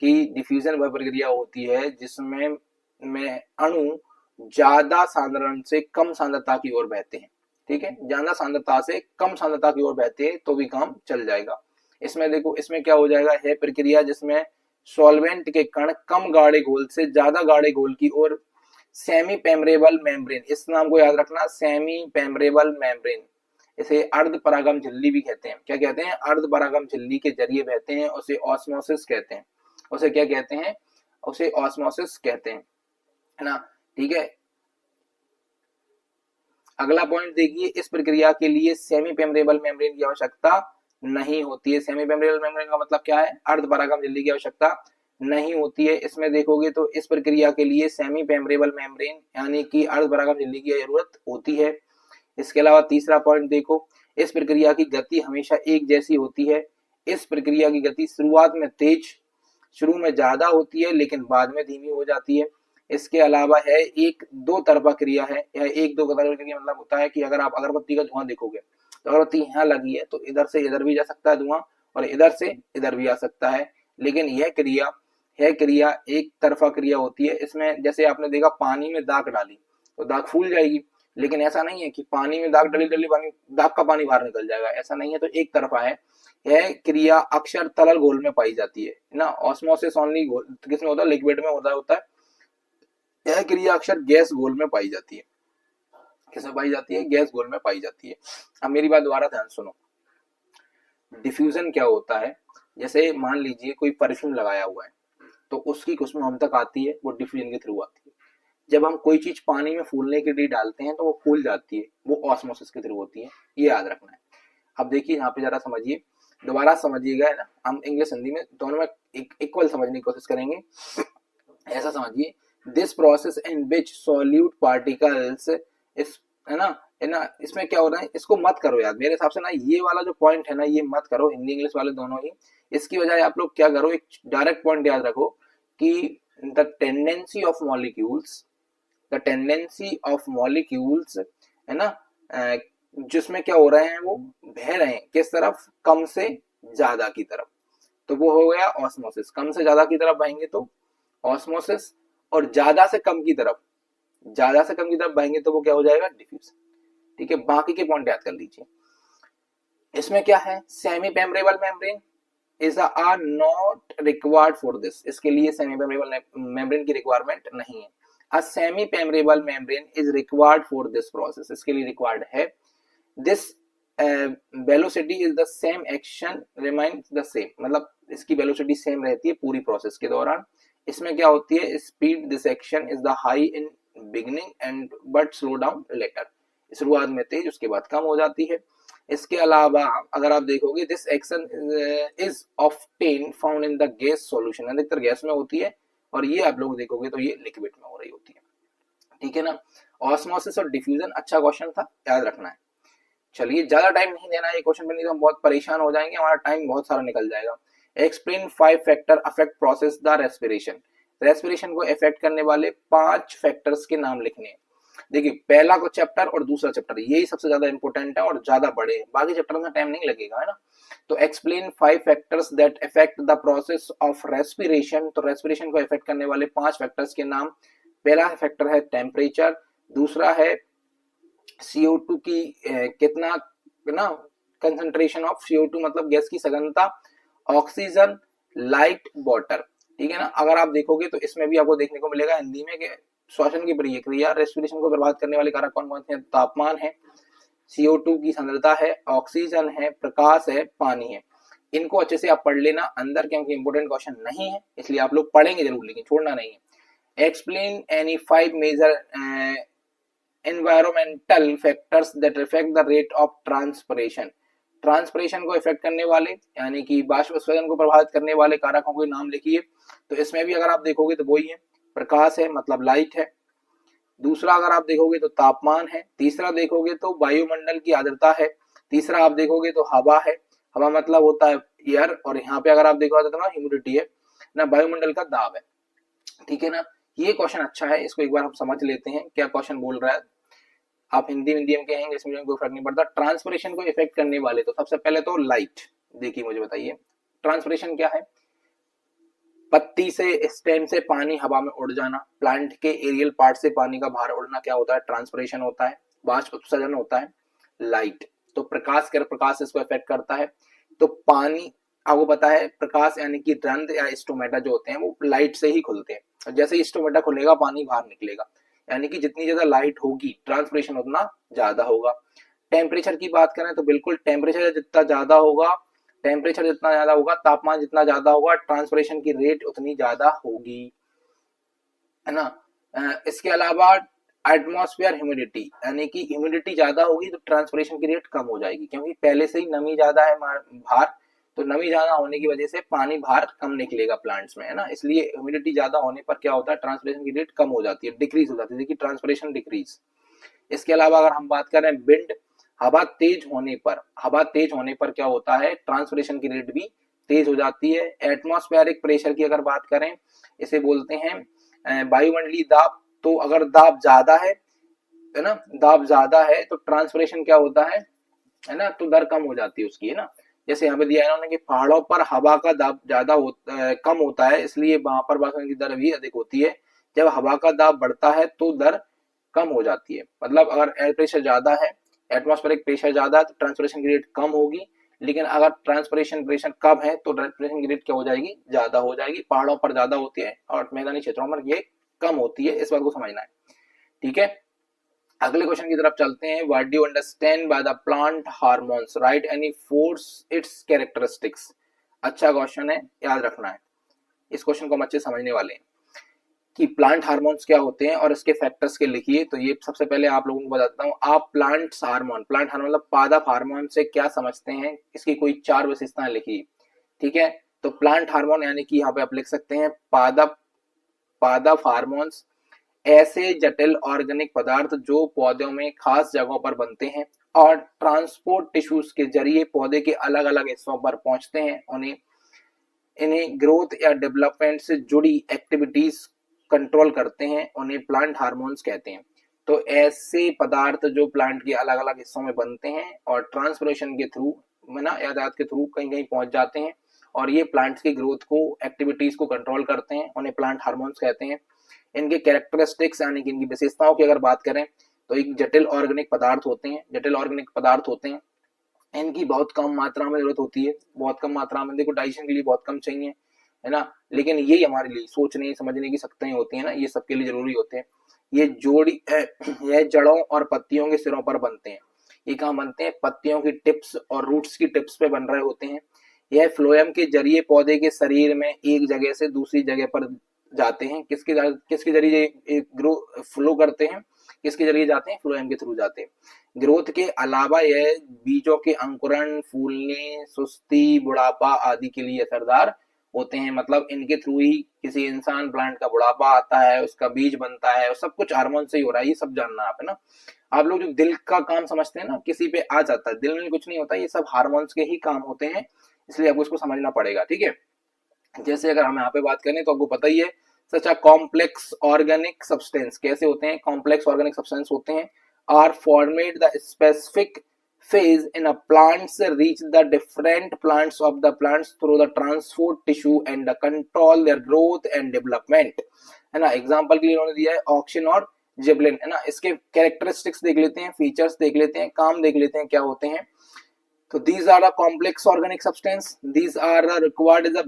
कि डिफ्यूजन वह प्रक्रिया होती है जिसमें में अणु ज्यादा सांद्रण से कम सांद्रता की ओर बहते हैं, ठीक है, ज्यादा सांद्रता से कम सांद्रता की ओर बहते हैं तो भी काम चल जाएगा। इसमें देखो, इसमें क्या हो जाएगा, है प्रक्रिया जिसमें सॉल्वेंट के कण कम गाढ़े घोल से ज्यादा गाढ़े घोल की ओर सेमी पेमरेबल मेम्ब्रेन, इस नाम को याद रखना, सेमी पेमरेबल मेम्ब्रेन, इसे अर्ध परागम झिल्ली भी कहते हैं। क्या कहते हैं, अर्ध परागम झिल्ली के जरिए बहते हैं, उसे ऑस्मोसिस कहते हैं। उसे क्या कहते हैं, उसे ऑस्मोसिस कहते हैं, है ना, ठीक है। अगला पॉइंट देखिए, इस प्रक्रिया के लिए सेमी पेमरेबल मेम्ब्रेन की आवश्यकता नहीं होती है। सेमी पेमरेबल मेम्ब्रेन का मतलब क्या है, अर्ध परागम झिल्ली की आवश्यकता नहीं होती है। इसमें देखोगे तो इस प्रक्रिया के लिए सेमी पेमरेबल मेम्ब्रेन यानी कि अर्ध परागम झिल्ली की जरूरत होती है। इसके अलावा तीसरा पॉइंट देखो, इस प्रक्रिया की गति हमेशा एक जैसी होती है। इस प्रक्रिया की गति शुरुआत में तेज, शुरू में ज्यादा होती है लेकिन बाद में धीमी हो जाती है। इसके अलावा है एक दो तरफा क्रिया है। यह एक दो तरफा क्रिया मतलब होता है कि अगर आप अगरबत्ती का धुआं देखोगे तो अगरबत्ती यहाँ लगी है तो इधर से इधर भी जा सकता है धुआं और इधर से इधर भी आ सकता है, लेकिन यह क्रिया एक तरफा क्रिया होती है। इसमें जैसे आपने देखा पानी में दाग डाली तो दाग फूल जाएगी, लेकिन ऐसा नहीं है कि पानी में दाग डली पानी दाग का पानी बाहर निकल जाएगा, ऐसा नहीं है, तो एक तरफा है। यह क्रिया अक्सर तरल घोल में पाई जाती है ना, ऑस्मोसिस ओनली किसमें होता है, लिक्विड में होता है। यह क्रिया अक्सर गैस घोल में पाई जाती है। किसमें पाई जाती है, गैस घोल में पाई जाती है। अब मेरी बात दोबारा ध्यान सुनो, डिफ्यूजन क्या होता है, जैसे मान लीजिए कोई परफ्यूम लगाया हुआ है तो उसकी खुशबू हम तक आती है, वो डिफ्यूजन के थ्रू आती है। जब हम कोई चीज पानी में फूलने के लिए डालते हैं तो वो फूल जाती है, वो ऑस्मोसिस के थ्रू होती है, ये याद रखना है। अब देखिए यहाँ पे जरा समझिए, दोबारा समझिएगा, है ना, हम इंग्लिश हिंदी में दोनों में इक्वल समझने की कोशिश करेंगे। ऐसा समझिए, this process in which solute particles इस, है ना, इसमें क्या हो रहा है, इसको मत करो याद, मेरे हिसाब से ना ये वाला जो पॉइंट है ना ये मत करो, हिंदी इंग्लिश वाले दोनों ही। इसकी बजाय आप लोग क्या करो, एक डायरेक्ट पॉइंट याद रखो कि the tendency of molecules, the tendency of molecules, है ना, जिसमें क्या हो रहे हैं, वो बह रहे हैं किस तरफ, कम से ज्यादा की तरफ, तो वो हो गया ऑस्मोसिस। कम से ज्यादा की तरफ बहेंगे तो ऑस्मोसिस, और ज्यादा से कम की तरफ बहेंगे तो वो क्या हो जाएगा, डिफ्यूजन। ठीक है, बाकी के पॉइंट याद कर लीजिए। इसमें क्या है, semi permeable membrane is are not required for this, इसके लिए सेमी पेमरेबल मेम्ब्रेन की रिक्वायरमेंट नहीं है। A semi permeable membrane is required for this process, इसके लिए रिक्वायर्ड है। This velocity is the same, action remains the same, मतलब इसकी वेलोसिटी सेम रहती है पूरी प्रोसेस के दौरान। इसमें क्या होती है, speed this action is the high in beginning and but slow down later, शुरुआत में तेज उसके बाद कम हो जाती है। इसके अलावा अगर आप देखोगे, this action is often found in the gas solution, अधिकतर गैस में होती है, और ये आप लोग देखोगे तो ये लिक्विड में हो रही होती है। ठीक है ना, ऑस्मोसिस और डिफ्यूजन अच्छा क्वेश्चन था, याद रखना है। चलिए, ज्यादा टाइम नहीं देना है ये क्वेश्चन पे, नहीं तो हम बहुत परेशान हो जाएंगे, हमारा टाइम बहुत सारा निकल जाएगा। Explain 5 factor affect process the respiration, respiration को इफेक्ट करने वाले 5 फैक्टर्स के नाम लिखने हैं। देखिए, पहला को चैप्टर और दूसरा चैप्टर यही सबसे ज्यादा इंपॉर्टेंट है और ज्यादा बड़े हैं, बाकी चैप्टर में टाइम नहीं लगेगा, है ना। तो explain 5 factors that effect the process of respiration, तो रेस्पिरेशन को इफेक्ट करने वाले 5 फैक्टर्स के नाम। पहला फैक्टर है टेम्परेचर, दूसरा है CO2 की कितना, ना, कंसंट्रेशन ऑफ CO2 मतलब गैस की सघनता, ऑक्सीजन, लाइट, वाटर। ठीक है ना, अगर आप देखोगे तो इसमें भी आपको देखने को मिलेगा हिंदी में कि श्वसन की प्रक्रिया, रेस्पिरेशन को प्रभावित करने वाले कारक कौन कौन से हैं, तापमान है, CO2 की सांद्रता है, ऑक्सीजन है, प्रकाश है, पानी है। इनको अच्छे से आप पढ़ लेना अंदर, क्योंकि इंपोर्टेंट क्वेश्चन नहीं है, इसलिए आप लोग पढ़ेंगे जरूर लेकिन छोड़ना नहीं है। Explain any 5 major environmental factors that affect the rate of transpiration, transpiration को इफेक्ट करने वाले यानी कि बाष्पस्वलन को प्रभावित करने वाले कारकों के नाम लिखिए। तो इसमें भी अगर आप देखोगे तो वही है, प्रकाश है मतलब लाइट है, दूसरा अगर आप देखोगे तो तापमान है, तीसरा देखोगे तो वायुमंडल की आर्द्रता है, तीसरा आप देखोगे तो हवा है, हवा मतलब होता है एयर, और यहाँ पे अगर आप देखोगे तो ना ह्यूमिडिटी है ना, वायुमंडल का दाब है। ठीक है ना, ये क्वेश्चन अच्छा है, इसको एक बार हम समझ लेते हैं क्या क्वेश्चन बोल रहा है। आप हिंदी मीडियम के हैं, इंग्लिश मीडियम कोई फर्क नहीं पड़ता। ट्रांसपिरेशन को इफेक्ट करने वाले, तो सबसे पहले तो लाइट, देखिए मुझे बताइए ट्रांसपिरेशन क्या है। पत्ती से, स्टेम से पानी हवा में उड़ जाना, प्लांट के एरियल पार्ट से पानी का बाहर उड़ना क्या होता है, ट्रांसपिरेशन होता है, बाष्प उत्सर्जन होता है, लाइट। तो प्रकाश इसको इफेक्ट करता है। तो पानी, आपको पता है प्रकाश यानी कि रंध्र या स्टोमेटा जो होते हैं वो लाइट से ही खुलते हैं। जैसे ही स्टोमेटा खुलेगा पानी बाहर निकलेगा, यानी कि जितनी ज्यादा लाइट होगी ट्रांसपिरेशन उतना ज्यादा होगा। टेम्परेचर की बात करें तो बिल्कुल टेम्परेचर जितना ज्यादा होगा, तापमान जितना ज्यादा होगा, ट्रांसपिरेशन की रेट उतनी ज्यादा होगी, है ना। इसके अलावा एटमॉस्फेयर ह्यूमिडिटी, यानी कि ह्यूमिडिटी ज्यादा होगी तो ट्रांसपिरेशन की रेट कम हो जाएगी, क्योंकि पहले से ही नमी ज्यादा है बाहर, तो नमी ज्यादा होने की वजह से पानी बाहर कम निकलेगा प्लांट्स में, है ना। इसलिए ह्यूमिडिटी ज्यादा होने पर क्या होता है, ट्रांसपिरेशन की रेट कम हो जाती है, डिक्रीज हो जाती है, देखिए ट्रांसपिरेशन डिक्रीज। इसके अलावा अगर हम बात करें विंड, हवा तेज होने पर क्या होता है, ट्रांसपिरेशन की रेट भी तेज हो जाती है। एटमॉस्फेरिक प्रेशर की अगर बात करें, इसे बोलते हैं वायुमंडलीय दाब। तो अगर दाब ज्यादा है ना, दाब ज्यादा है तो ट्रांसपिरेशन क्या होता है ना, तो दर कम हो जाती है उसकी, है ना। जैसे यहाँ पे दिया है इन्होंने कि पहाड़ों पर हवा का दाब कम होता है, इसलिए वहां पर वाष्पीकरण की दर भी अधिक होती है। जब हवा का दाब बढ़ता है तो दर कम हो जाती है। मतलब अगर एयर प्रेशर ज्यादा है, एटमॉस्फेरिक प्रेशर ज्यादा है तो ट्रांसपिरेशन की रेट कम होगी, लेकिन अगर ट्रांसपिरेशन प्रेशर कम है तो ट्रांसपिरेशन की रेट क्या हो जाएगी, ज्यादा हो जाएगी। पहाड़ों पर ज्यादा होती है और मैदानी क्षेत्रों में ये कम होती है, इस बात को समझना है, ठीक है। अगले क्वेश्चन की तरफ चलते हैं। What do you understand by the plant hormones, right any force it's characteristics. अच्छा क्वेश्चन है, याद रखना है, इस क्वेश्चन को हम अच्छे समझने वाले हैं कि प्लांट हार्मोन्स क्या होते हैं और इसके फैक्टर्स के लिखिए। तो ये सबसे पहले आप लोगों को बताता हूँ। आप प्लांट हार्मोन मतलब पादप हार्मोन से क्या समझते हैं, इसकी कोई 4 विशेषताएं लिखिए, ठीक है। तो प्लांट हार्मोन यानी कि यहाँ पे आप लिख सकते हैं पादप हार्मोन्स ऐसे जटिल ऑर्गेनिक पदार्थ जो पौधों में खास जगहों पर बनते हैं और ट्रांसपोर्ट टिश्यूज के जरिए पौधे के अलग अलग हिस्सों पर पहुंचते हैं। इन्हें ग्रोथ या डेवलपमेंट से जुड़ी एक्टिविटीज कंट्रोल करते हैं, उन्हें प्लांट हार्मोन्स कहते हैं। तो ऐसे पदार्थ जो प्लांट के अलग अलग हिस्सों में बनते हैं और ट्रांसपिरेशन के थ्रू, यातायात के थ्रू कहीं कहीं पहुंच जाते हैं और ये प्लांट्स की ग्रोथ को, एक्टिविटीज को कंट्रोल करते हैं, उन्हें प्लांट हार्मोन्स कहते हैं। इनके कैरेक्टरिस्टिक्स यानी कि इनकी विशेषताओं की अगर बात करें तो एक जटिल ऑर्गेनिक पदार्थ होते हैं, इनकी बहुत कम मात्रा में जरूरत होती है, बहुत कम मात्रा में, देखो डाइजेशन के लिए बहुत कम चाहिए, है ना। लेकिन ये हमारे लिए सोचने समझने की शक्तियां होती है ना, ये सबके लिए जरूरी होते हैं। यह जड़ों और पत्तियों के सिरों पर बनते हैं। ये कहाँ बनते हैं, पत्तियों की टिप्स और रूट्स की टिप्स पे बन रहे होते हैं। यह फ्लोएम के जरिए पौधे के शरीर में एक जगह से दूसरी जगह पर जाते हैं। किसके जरिए ग्रो फ्लो करते हैं, किसके जरिए जाते हैं, फ्लोएम के थ्रू जाते हैं। ग्रोथ के अलावा यह बीजों के अंकुरण, फूलने, सुस्ती, बुढ़ापा आदि के लिए असरदार होते हैं। मतलब इनके थ्रू ही किसी इंसान प्लांट का बुढ़ापा आता है, उसका बीज बनता है, और सब कुछ हार्मोन से ही हो रहा है, ये सब जानना आप, है ना। आप लोग जो दिल का काम समझते हैं ना, किसी पे आ जाता है, दिल में कुछ नहीं होता, ये सब हार्मोन्स के ही काम होते हैं, इसलिए आपको इसको समझना पड़ेगा, ठीक है। जैसे अगर हम यहाँ पे बात करें तो आपको पता ही है, such a complex organic substance कैसे होते हैं, कॉम्प्लेक्स ऑर्गेनिक सब्सटेंस होते हैं are formed the specific phase in a plants reach the different plants of the plants through the transport tissue and the control their growth and development, है ना। Example के लिए उन्होंने दिया है ऑक्सिन और जिबलिन, है ना। इसके कैरेक्टरिस्टिक्स देख लेते हैं, फीचर्स देख लेते हैं, काम देख लेते हैं क्या होते हैं। तो these are the complex organic substance, these are required is a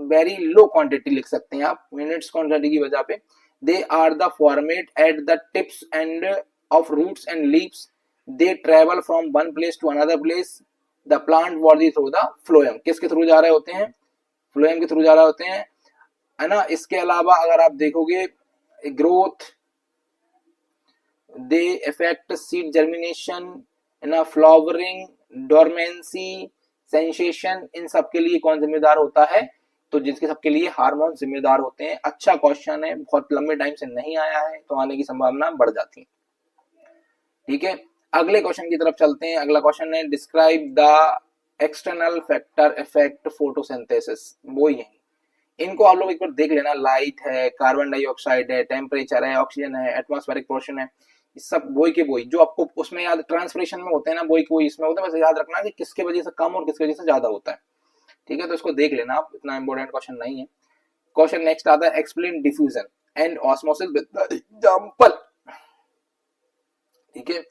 very low quantity लिख सकते हैं आप, मिनट्स क्वांटिटी की वजह पे। they are the format at the tips and of roots and leaves, they travel from one place to another place, the plant body through the phloem, किसके through जा रहे होते हैं, फ्लोएम के थ्रू जा रहे होते हैं, है ना। इसके अलावा अगर आप देखोगे ग्रोथ, दे इफेक्ट सीड जर्मिनेशन, है ना, फ्लावरिंग, डोरमेंसी, सेंसेशन, इन सब के लिए कौन जिम्मेदार होता है, तो जिसके सबके लिए हार्मोन जिम्मेदार होते हैं। अच्छा क्वेश्चन है, बहुत लंबे टाइम से नहीं आया है तो आने की संभावना बढ़ जाती है, ठीक है। अगले क्वेश्चन की तरफ चलते हैं। अगला क्वेश्चन है describe the external factor effect photosynthesis, वो ही है। इनको आप लोग एक बार देख लेना, लाइट है, कार्बन डाइऑक्साइड है, टेम्परेचर है, ऑक्सीजन है, एटमॉस्फेरिक पोर्शन है, सब वही के वही जो आपको उसमें याद ट्रांसपिरेशन में होते हैं ना, वही के वही इसमें होते हैं। बस याद रखना कि किसके वजह से कम और किसके वजह से ज्यादा होता है, ठीक है, तो इसको देख लेना आप, इतना इंपॉर्टेंट क्वेश्चन नहीं है। क्वेश्चन नेक्स्ट आता है explain diffusion and osmosis with the example. ठीक है,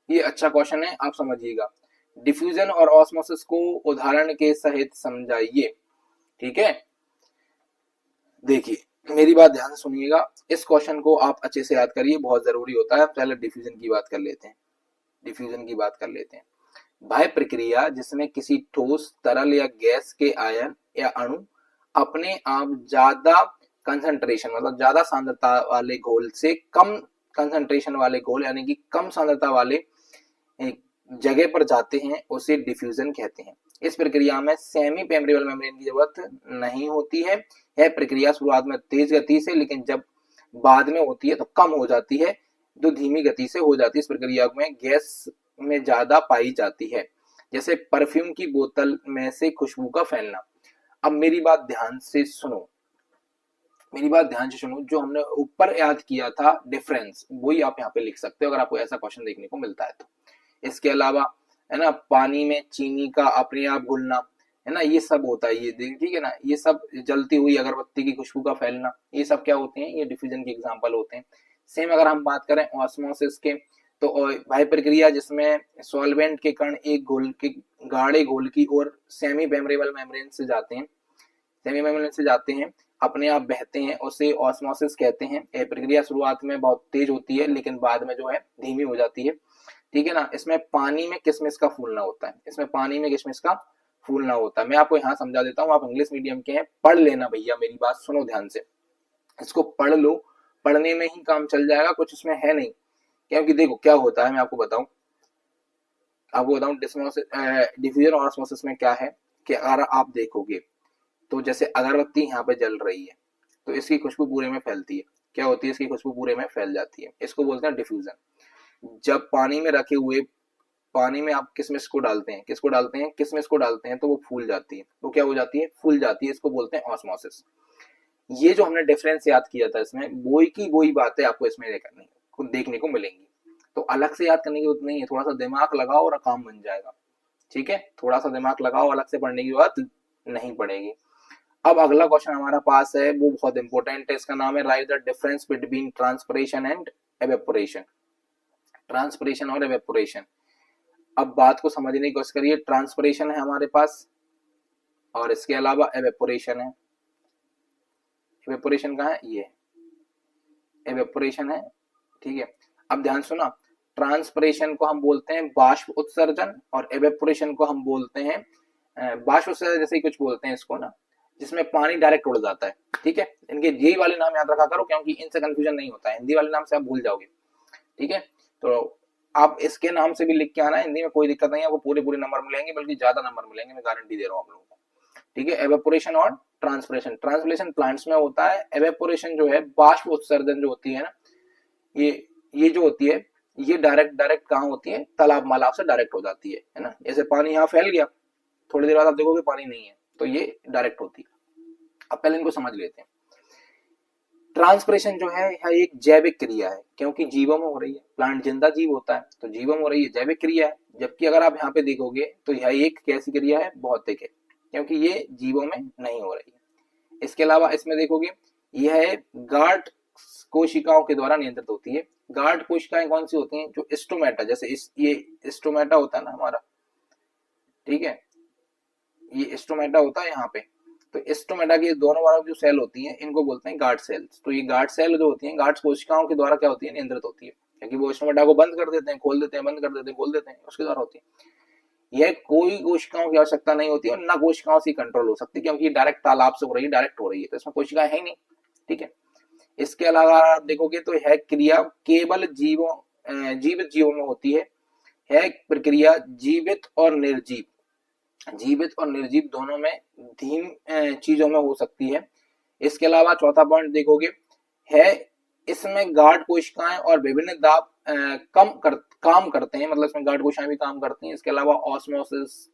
ये अच्छा क्वेश्चन है, आप समझिएगा। डिफ्यूजन और ऑस्मोसिस को उदाहरण के सहित समझाइए। ठीक है, देखिए मेरी बात ध्यान से सुनिएगा, इस क्वेश्चन को आप अच्छे से याद करिए, बहुत जरूरी होता है। पहले डिफ्यूजन की बात कर लेते हैं। डिफ्यूजन की बात कर लेते हैं। वह प्रक्रिया जिसमें किसी ठोस, तरल या गैस के आयन या अणु अपने आप ज्यादा कंसंट्रेशन मतलब ज्यादा सांद्रता वाले घोल से कम कंसंट्रेशन वाले घोल यानी कि कम सांद्रता वाले जगह पर जाते हैं, उसे डिफ्यूजन कहते हैं। इस प्रक्रिया में सेमी पेम्ब्रेबल मेम्ब्रेन की जरूरत नहीं होती है। यह प्रक्रिया शुरुआत में तेज गति से, लेकिन जब बाद में होती है तो कम हो जाती है, जो धीमी गति से हो जाती है। इस प्रक्रिया में गैस में ज्यादा पाई जाती है, जैसे परफ्यूम की बोतल में से खुशबू का फैलना। अब मेरी बात ध्यान से सुनो, मेरी बात ध्यान से सुनो। जो हमने ऊपर याद किया था डिफरेंस, वही आप यहाँ पे लिख सकते हो अगर आपको ऐसा क्वेश्चन देखने को मिलता है तो। इसके अलावा है ना, पानी में चीनी का अपने आप घुलना, है ना, ये सब होता है। ये ठीक है ना, ये सब जलती हुई अगरबत्ती की खुशबू का फैलना, ये सब क्या होते हैं, ये डिफ्यूजन के एग्जांपल होते हैं। सेम अगर हम बात करें ऑस्मोसिस के, तो वह प्रक्रिया जिसमें सॉल्वेंट के कण एक घोल के गाढ़े घोल की ओर सेमी पेम्ब्रेबल मेम्ब्रेन से जाते हैं, सेमी मेम्ब्रेन से जाते हैं, अपने आप बहते हैं, उसे ऑस्मोसिस कहते हैं। यह प्रक्रिया शुरुआत में बहुत तेज होती है, लेकिन बाद में जो है धीमी हो जाती है। ठीक है ना, इसमें पानी में किशमिश का फूलना होता है, इसमें पानी में किशमिश का फूलना होता है। मैं आपको यहाँ समझा देता हूँ, आप इंग्लिश मीडियम के हैं, पढ़ लेना भैया, मेरी बात सुनो ध्यान से, इसको पढ़ लो, पढ़ने में ही काम चल जाएगा, कुछ इसमें है नहीं। क्योंकि देखो क्या होता है, मैं आपको बताऊं डिफ्यूजन और ऑस्मोसिस में क्या है कि अगर आप देखोगे तो जैसे अगरबत्ती यहाँ पे जल रही है, तो इसकी खुशबू पूरे में फैलती है। क्या होती है, इसकी खुशबू पूरे में फैल जाती है, इसको बोलते हैं डिफ्यूजन। जब पानी में रखे हुए, पानी में आप किशमिश को डालते हैं, किसको डालते हैं, किशमिश को डालते हैं, तो वो फूल जाती है, वो क्या हो जाती है, फूल जाती है, इसको बोलते हैं ऑस्मोसिस। ये जो हमने डिफरेंस याद किया था, इसमें वही की वही बातें आपको इसमें देखने को मिलेंगी। तो अलग से याद करने की जरूरत नहीं है, थोड़ा सा दिमाग लगाओ और काम बन जाएगा। ठीक है, थोड़ा सा दिमाग लगाओ, अलग से पढ़ने की बात नहीं पड़ेगी। अब अगला क्वेश्चन हमारा पास है, वो बहुत इंपॉर्टेंट है, इसका नाम है write the difference between transpiration and evaporation. Transpiration और एवेपोरेशन, अब बात को समझने की कोशिश करिए। ट्रांसपिरेशन है हमारे पास और इसके अलावा एवेपोरेशन है। एवेपोरेशन कहाँ है, ये एवेपोरेशन है। ठीक है, अब ध्यान सुना, ट्रांसपिरेशन को हम बोलते हैं बाष्प उत्सर्जन और एवेपोरेशन को हम बोलते हैं बाष्प उत्सर्जन जैसे ही कुछ बोलते हैं इसको ना, जिसमें पानी डायरेक्ट उड़ जाता है। ठीक है, इनके यही वाले नाम याद रखा करो, क्योंकि इनसे कंफ्यूजन नहीं होता है, हिंदी वाले नाम से आप भूल जाओगे। ठीक है, तो आप इसके नाम से भी लिख के आना, हिंदी में कोई दिक्कत नहीं है, आपको पूरे नंबर मिलेंगे, बल्कि ज्यादा नंबर मिलेंगे, मैं गारंटी दे रहा हूँ आप लोगों को। ठीक है, एवेपोरेशन और ट्रांसपिरेशन। ट्रांसपिरेशन प्लांट्स में होता है, एवेपोरेशन जो है बाष्प उत्सर्जन जो होती है ना, ये जो होती है, ये डायरेक्ट कहाँ होती है, तालाब मालाब से डायरेक्ट हो जाती है ना। जैसे पानी यहाँ फैल गया, थोड़ी देर बाद आप देखोगे पानी नहीं है, तो ये डायरेक्ट होती है। अब पहले इनको समझ लेते हैं। ट्रांसपिरेशन जो है यह एक जैविक क्रिया है, क्योंकि जीवों में हो रही है, प्लांट जिंदा जीव होता है, तो जीवों में हो रही है, जैविक क्रिया है। जबकि अगर आप यहाँ पे देखोगे तो यह एक कैसी क्रिया है, भौतिक है, क्योंकि ये जीवों में नहीं हो रही है। इसके अलावा इसमें देखोगे यह गार्ड कोशिकाओं के द्वारा नियंत्रित होती है। गार्ड कोशिकाएं कौन सी होती हैं, जो स्टोमेटा, जैसे ये स्टोमेटा होता है ना हमारा, ठीक है, ये स्टोमेटा होता है यहाँ पे, तो स्टोमेटा की दोनों वाला जो सेल होती हैं, इनको बोलते हैं गार्ड सेल्स। तो ये गार्ड सेल जो होती हैं, गार्ड कोशिकाओं के द्वारा क्या होती है, नियंत्रित होती है, क्योंकि वो स्टोमेटा को बंद कर देते हैं, खोल देते हैं, बंद कर देते हैं, खोल देते हैं, उसके द्वारा होती है। यह कोई कोशिकाओं की आवश्यकता नहीं होती और ना कोशिकाओं से कंट्रोल हो सकती, क्योंकि ये डायरेक्ट तालाब से हो रही है, डायरेक्ट हो रही है, तो इसमें कोशिकाएं है ही नहीं। ठीक है, इसके अलावा आप देखोगे तो यह क्रिया केवल जीवित जीवों में होती है। यह प्रक्रिया जीवित और निर्जीव दोनों में धीम चीजों में हो सकती है। इसके अलावा चौथा पॉइंट देखोगे है, इसमें गार्ड कोशिकाएं और विभिन्न दाब काम करते हैं, मतलब इसमें गार्ड कोशिकाएं भी काम करती हैं। इसके अलावा ऑस्मोसिस,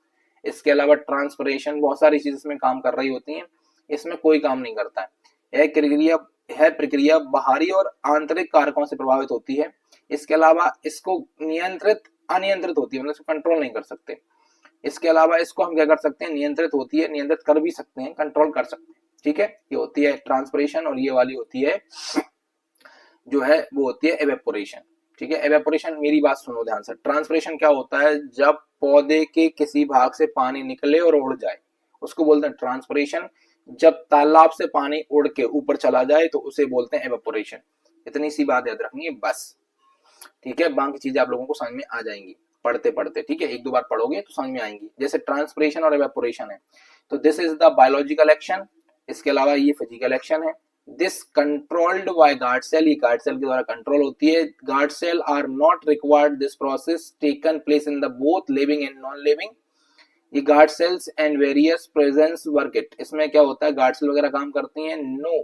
इसके अलावा ट्रांसपिरेशन, बहुत सारी चीजें इसमें काम कर रही होती हैं, इसमें कोई काम नहीं करता है। यह प्रक्रिया बाहरी और आंतरिक कारकों से प्रभावित होती है। इसके अलावा इसको अनियंत्रित होती है, मतलब इसको कंट्रोल नहीं कर सकते। इसके अलावा इसको हम क्या कर सकते हैं, नियंत्रित होती है, नियंत्रित कर भी सकते हैं, कंट्रोल कर सकते हैं, ठीक है। ये होती है ट्रांसपिरेशन और ये वाली होती है जो है वो होती है एवेपोरेशन, ठीक है। एवेपोरेशन, मेरी बात सुनो ध्यान से, ट्रांसपिरेशन क्या होता है, जब पौधे के किसी भाग से पानी निकले और उड़ जाए उसको बोलते हैं ट्रांसपिरेशन। जब तालाब से पानी उड़ के ऊपर चला जाए तो उसे बोलते हैं एवेपोरेशन। इतनी सी बात याद रखनी है बस, ठीक है। बाकी चीजें आप लोगों को समझ में आ जाएंगी पढ़ते पढ़ते, ठीक है। एक दो बार पढ़ोगे तो समझ में आएंगी। जैसे ट्रांसपिरेशन और एवेपोरेशन है तो this is the biological action, इसके अलावा ये फिजिकल एक्शन है। This controlled by guard cell, ये गार्ड सेल के द्वारा कंट्रोल होती है। Guard cell are not required, this process taken place in the both living and non living. ये guard cells and various presence work it, इसमें क्या होता है, गार्ड सेल वगैरह काम करती हैं। No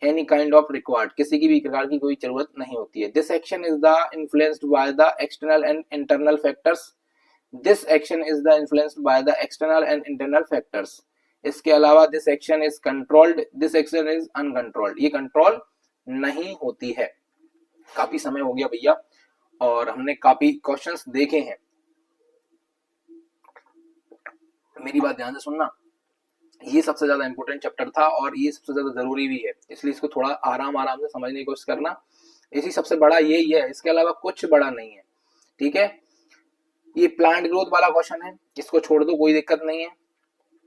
any kind of required, किसी की भी प्रकार की कोई जरूरत नहीं होती है। This action is the influenced by the external and internal factors, this action is the influenced by the external and internal factors. इसके अलावा this action is controlled, this action is uncontrolled, ये कंट्रोल नहीं होती है। काफी समय हो गया भैया और हमने काफी क्वेश्चंस देखे हैं, मेरी बात ध्यान से सुनना। ये सबसे ज्यादा इंपॉर्टेंट चैप्टर था और ये सबसे ज्यादा जरूरी भी है, इसलिए इसको थोड़ा आराम आराम से समझने की कोशिश करना। इसी सबसे बड़ा यही है, इसके अलावा कुछ बड़ा नहीं है, ठीक है। ये प्लांट ग्रोथ वाला क्वेश्चन है, इसको छोड़ दो, कोई दिक्कत नहीं है।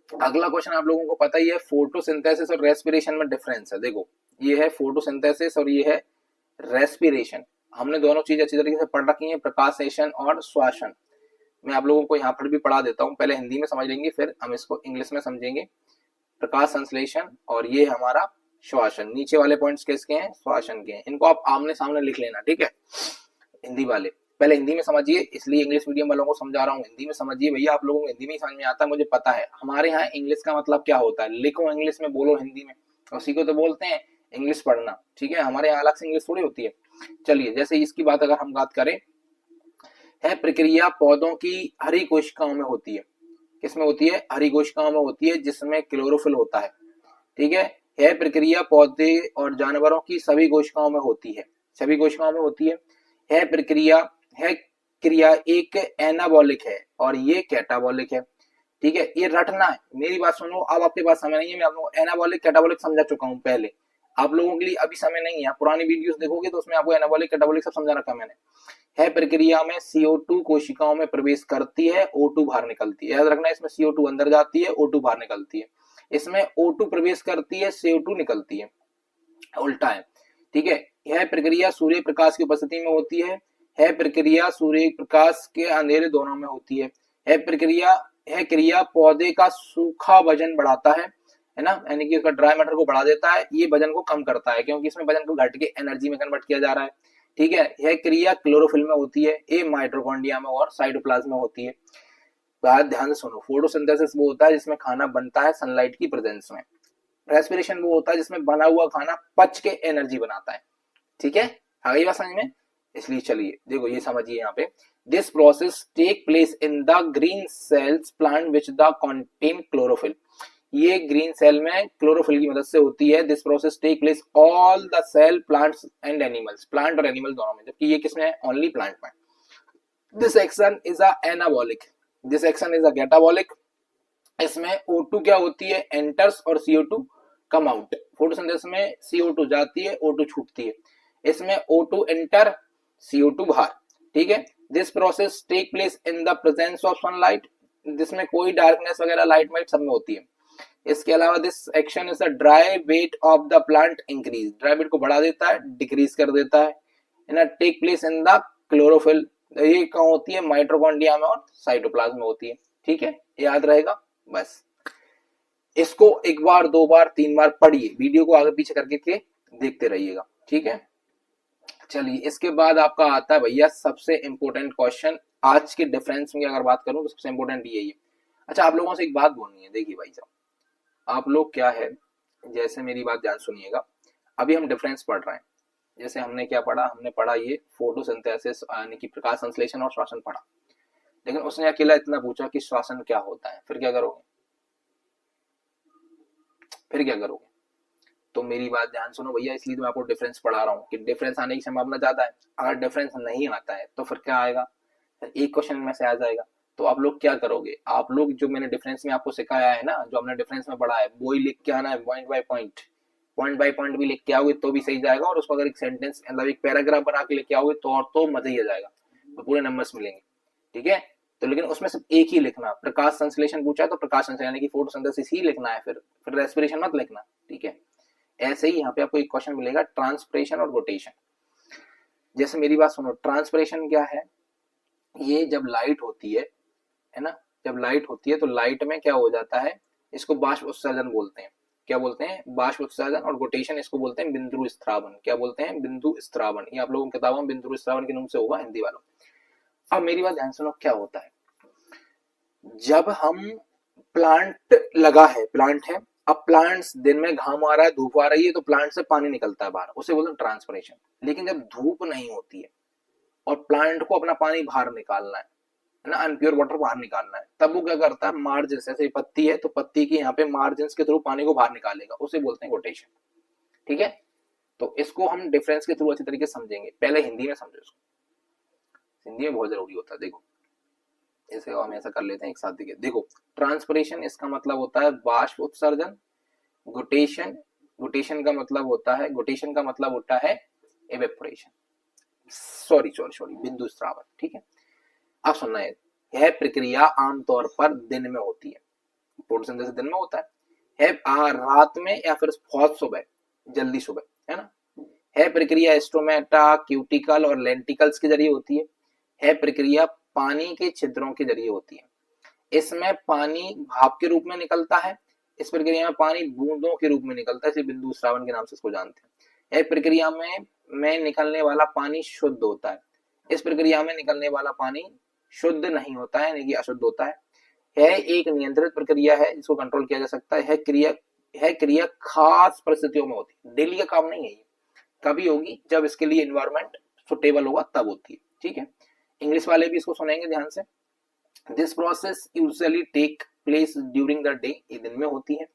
अगला क्वेश्चन आप लोगों को पता ही है, फोटोसिंथेसिस और रेस्पिरेशन में डिफरेंस है। देखो ये है फोटोसिंथेसिस और ये है रेस्पिरेशन। हमने दोनों चीज अच्छी तरीके से पढ़ रखी है, प्रकाशेशन और श्वासन। मैं आप लोगों को यहाँ पर भी पढ़ा देता हूँ, पहले हिंदी में समझ लेंगे फिर हम इसको इंग्लिश में समझेंगे। प्रकाश संश्लेषण और ये हमारा श्वासन, नीचे वाले पॉइंट्स किसके हैं, श्वासन के हैं। इनको आप आमने सामने लिख लेना, ठीक है। हिंदी वाले पहले हिंदी में समझिए, इसलिए इंग्लिश मीडियम वालों को समझा रहा हूँ, हिंदी में समझिए भैया, आप लोगों को हिंदी में समझ में आता है मुझे पता है। हमारे यहाँ इंग्लिश का मतलब क्या होता है, लिखो इंग्लिश में, बोलो हिंदी में, उसी को तो बोलते हैं इंग्लिश पढ़ना, ठीक है। हमारे यहाँ अलग से इंग्लिश थोड़ी होती है। चलिए जैसे इसकी बात अगर हम बात करें, है प्रक्रिया पौधों की हरी कोशिकाओं में होती है, किसमें होती है, हरी कोशिकाओं में होती है, जिसमें क्लोरोफिल होता है, ठीक है। यह प्रक्रिया पौधे और जानवरों की सभी कोशिकाओं में होती है, सभी कोशिकाओं में होती है। यह प्रक्रिया है क्रिया एक एनाबॉलिक है और ये कैटाबॉलिक है, ठीक है। ये रटना है, मेरी बात सुनो, अब आपके पास समय नहीं है, मैं आप लोगों को एनाबॉलिक कैटाबॉलिक समझा चुका हूं पहले, आप लोगों के लिए अभी समय नहीं है। पुरानी वीडियोस देखोगे तो उसमें आपको एनाबॉलिक कैटाबॉलिक सब समझा रखा मैंने। है प्रक्रिया में CO2 कोशिकाओं में प्रवेश करती है, O2 बाहर निकलती है। याद रखना, इसमें CO2 अंदर जाती है, O2 बाहर निकलती है। इसमें O2 प्रवेश करती है, CO2 निकलती है, उल्टा है, ठीक है। यह प्रक्रिया सूर्य प्रकाश की उपस्थिति में होती है। यह प्रक्रिया सूर्य प्रकाश के अंधेरे दोनों में होती है। यह क्रिया पौधे का सूखा वजन बढ़ाता है ना, यानी कि उसका ड्राई मैटर को बढ़ा देता है, ये वजन को कम करता है क्योंकि इसमें वजन को घट के एनर्जी में कन्वर्ट किया जा रहा है, ठीक है। यह क्रिया क्लोरोफिल में होती है, ये माइटोकॉन्ड्रिया में और साइटोप्लाज्म में होती है। बात ध्यान से सुनो, फोटोसिंथेसिस वो होता है जिसमें खाना बनता है सनलाइट की प्रेजेंस में। रेस्पिरेशन वो होता है जिसमें बना हुआ खाना पच के एनर्जी बनाता है, ठीक है। आ गई बात समझ में, इसलिए चलिए देखो ये समझिए यहाँ पे, this process take place in the green cells plant which the contain chlorophyll, ये ग्रीन सेल में क्लोरोफिल की मदद से होती है। This process take place all the cell plants and animals, plant और एनिमल दोनों में, जबकि ये किसमें है, ओनली प्लांट में। This action is a anabolic, this action is a catabolic. इसमें O2 क्या होती है, एंटर्स और CO2 कम आउट। फोटोसिंथेसिस में CO2 जाती है, O2 छूटती है। इसमें O2 एंटर, CO2 बाहर, ठीक है। This process take place in the presence of sunlight, जिसमें कोई डार्कनेस वगैरह लाइट वाइट सब में होती है। इसके अलावा this action is the dry weight of the plant increase, dry weight को बढ़ा देता है, डिक्रीज कर देता है ना। Take place in the chlorophyll, ये कहाँ होती है, माइटोकॉन्ड्रिया में और साइटोप्लाज्म में होती है, ठीक है। याद रहेगा बस, इसको एक बार दो बार तीन बार पढ़िए, वीडियो को आगे पीछे करके के देखते रहिएगा, ठीक है। चलिए इसके बाद आपका आता है भैया सबसे इंपॉर्टेंट क्वेश्चन, आज के डिफरेंस में अगर बात करूं तो सबसे इंपॉर्टेंट यही है। अच्छा आप लोगों से एक बात बोलनी है, देखिए भाई साहब, आप लोग क्या है, जैसे मेरी बात ध्यान सुनिएगा, अभी हम डिफरेंस पढ़ रहे हैं। जैसे हमने क्या पढ़ा, हमने पढ़ा ये फोटोसिंथेसिस यानी कि प्रकाश संश्लेषण और श्वसन पढ़ा, लेकिन उसने अकेला इतना पूछा कि श्वसन क्या होता है, फिर क्या करोगे, फिर क्या करोगे। तो मेरी बात ध्यान सुनो भैया, इसलिए तो मैं आपको डिफरेंस पढ़ा रहा हूँ कि डिफरेंस आने की संभावना ज्यादा है। अगर डिफरेंस नहीं आता है तो फिर क्या आएगा, एक क्वेश्चन में से आ जाएगा, तो आप लोग क्या करोगे, आप लोग जो मैंने डिफरेंस में आपको सिखाया है ना, जो हमने डिफरेंस में पढ़ा है वो ही लिख के आना है, point by point, point by point भी लिख के आओगे तो भी सही जाएगा, और उसको अगर एक सेंटेंस मतलब एक पैराग्राफ बना के लिख के आओगे तो और तो मजा ही आ जाएगा, तो पूरे नंबर्स मिलेंगे। ठीक है, तो लेकिन उसमें सिर्फ एक ही लिखना, प्रकाश संश्लेषण पूछा है तो प्रकाश संश्लेषण यानी कि फोटोसिंथेसिस ही लिखना है, फिर रेस्पिरेशन मत लिखना। ठीक है, ऐसे ही यहाँ पे आपको एक क्वेश्चन मिलेगा ट्रांसपिरेशन और रोटेशन। जैसे मेरी बात सुनो, ट्रांसपिरेशन क्या है, ये जब लाइट होती है ना, जब लाइट होती है तो लाइट में क्या हो जाता है, इसको बाष्प उत्सर्जन बोलते हैं। क्या बोलते हैं, बाष्प उत्सर्जन, और रोटेशन इसको बोलते हैं बिंदु स्त्रावन। क्या बोलते हैं, बिंदु स्त्रावन। ये आप लोगों की किताबों में बिंदु स्त्रावन के नाम से होगा हिंदी वालों। अब मेरी बात ध्यान सुनो, क्या होता है जब हम प्लांट लगा है, प्लांट है, अब प्लांट्स दिन में घाम आ रहा है, धूप आ रही है, तो प्लांट से पानी निकलता है बाहर, उसे बोलते हैं ट्रांसपिरेशन। लेकिन जब धूप नहीं होती है और प्लांट को अपना पानी बाहर निकालना है ना, अनप्योर वाटर बाहर निकालना है, तब वो क्या करता है, मार्जिन, जैसे पत्ती है तो पत्ती की यहाँ पे मार्जिन के थ्रू पानी को बाहर निकालेगा, उसे बोलते हैं रोटेशन। ठीक है, तो इसको हम डिफरेंस के थ्रू अच्छी तरीके से समझेंगे, पहले हिंदी में समझो इसको, हिंदी में बहुत जरूरी होता है। देखो इसे हम ऐसा कर लेते हैं एक साथ, देखो ट्रांसपिरेशन इसका मतलब होता है बाष्प उत्सर्जन, गोटेशन, गोटेशन का मतलब होता है, गोटेशन का मतलब होता है एवेपोरेशन, सॉरी बिंदु स्त्रावन। ठीक है, अब सुनना है, यह प्रक्रिया आमतौर पर दिन में होती है, फोटोसिंथेसिस दिन में होता है रात में या फिर बहुत सुबह, जल्दी सुबह, है ना। है प्रक्रिया स्टोमेटा, क्यूटिकल और लेंटिकल्स के जरिए होती है प्रक्रिया पानी के छिद्रों के जरिए होती है। इसमें पानी भाप के रूप में निकलता है, इस प्रक्रिया में पानी बूंदों के रूप में निकलता है, इसे बिंदु स्रावन के नाम से इसको जानते हैं। यह प्रक्रिया में निकलने वाला पानी शुद्ध होता है, इस प्रक्रिया में निकलने वाला पानी शुद्ध नहीं होता है, यानी कि अशुद्ध होता है। यह एक नियंत्रित प्रक्रिया है जिसको कंट्रोल किया जा सकता है। यह क्रिया खास परिस्थितियों में होती है, डेली का काम नहीं है, कभी होगी जब इसके लिए एनवायरमेंट सुटेबल होगा तब होती है। ठीक है, इंग्लिश वाले भी इसको सुनेंगे ध्यान से। This process usually take place during the day, ये दिन में होती है।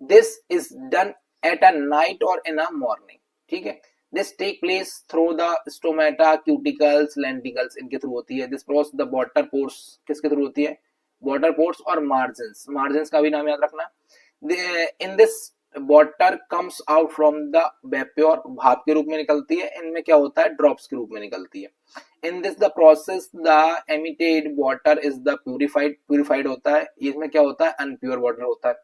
This is done at a night और इन अ मॉर्निंग। ठीक है, this take place through the stomata, cuticles, lenticels, इनके थ्रू होती है। This process the water pores, किसके थ्रू होती है, वाटर पोर्स और मार्जिन्स, मार्जिन्स का भी नाम याद रखना। In this water comes out from the vapour, भाप के रूप में निकलती है, इनमें क्या होता है, ड्रॉप्स के रूप में निकलती है। In this the process the emitted water is the purified, purified होता है, इसमें क्या होता है, अनप्योर वाटर होता है।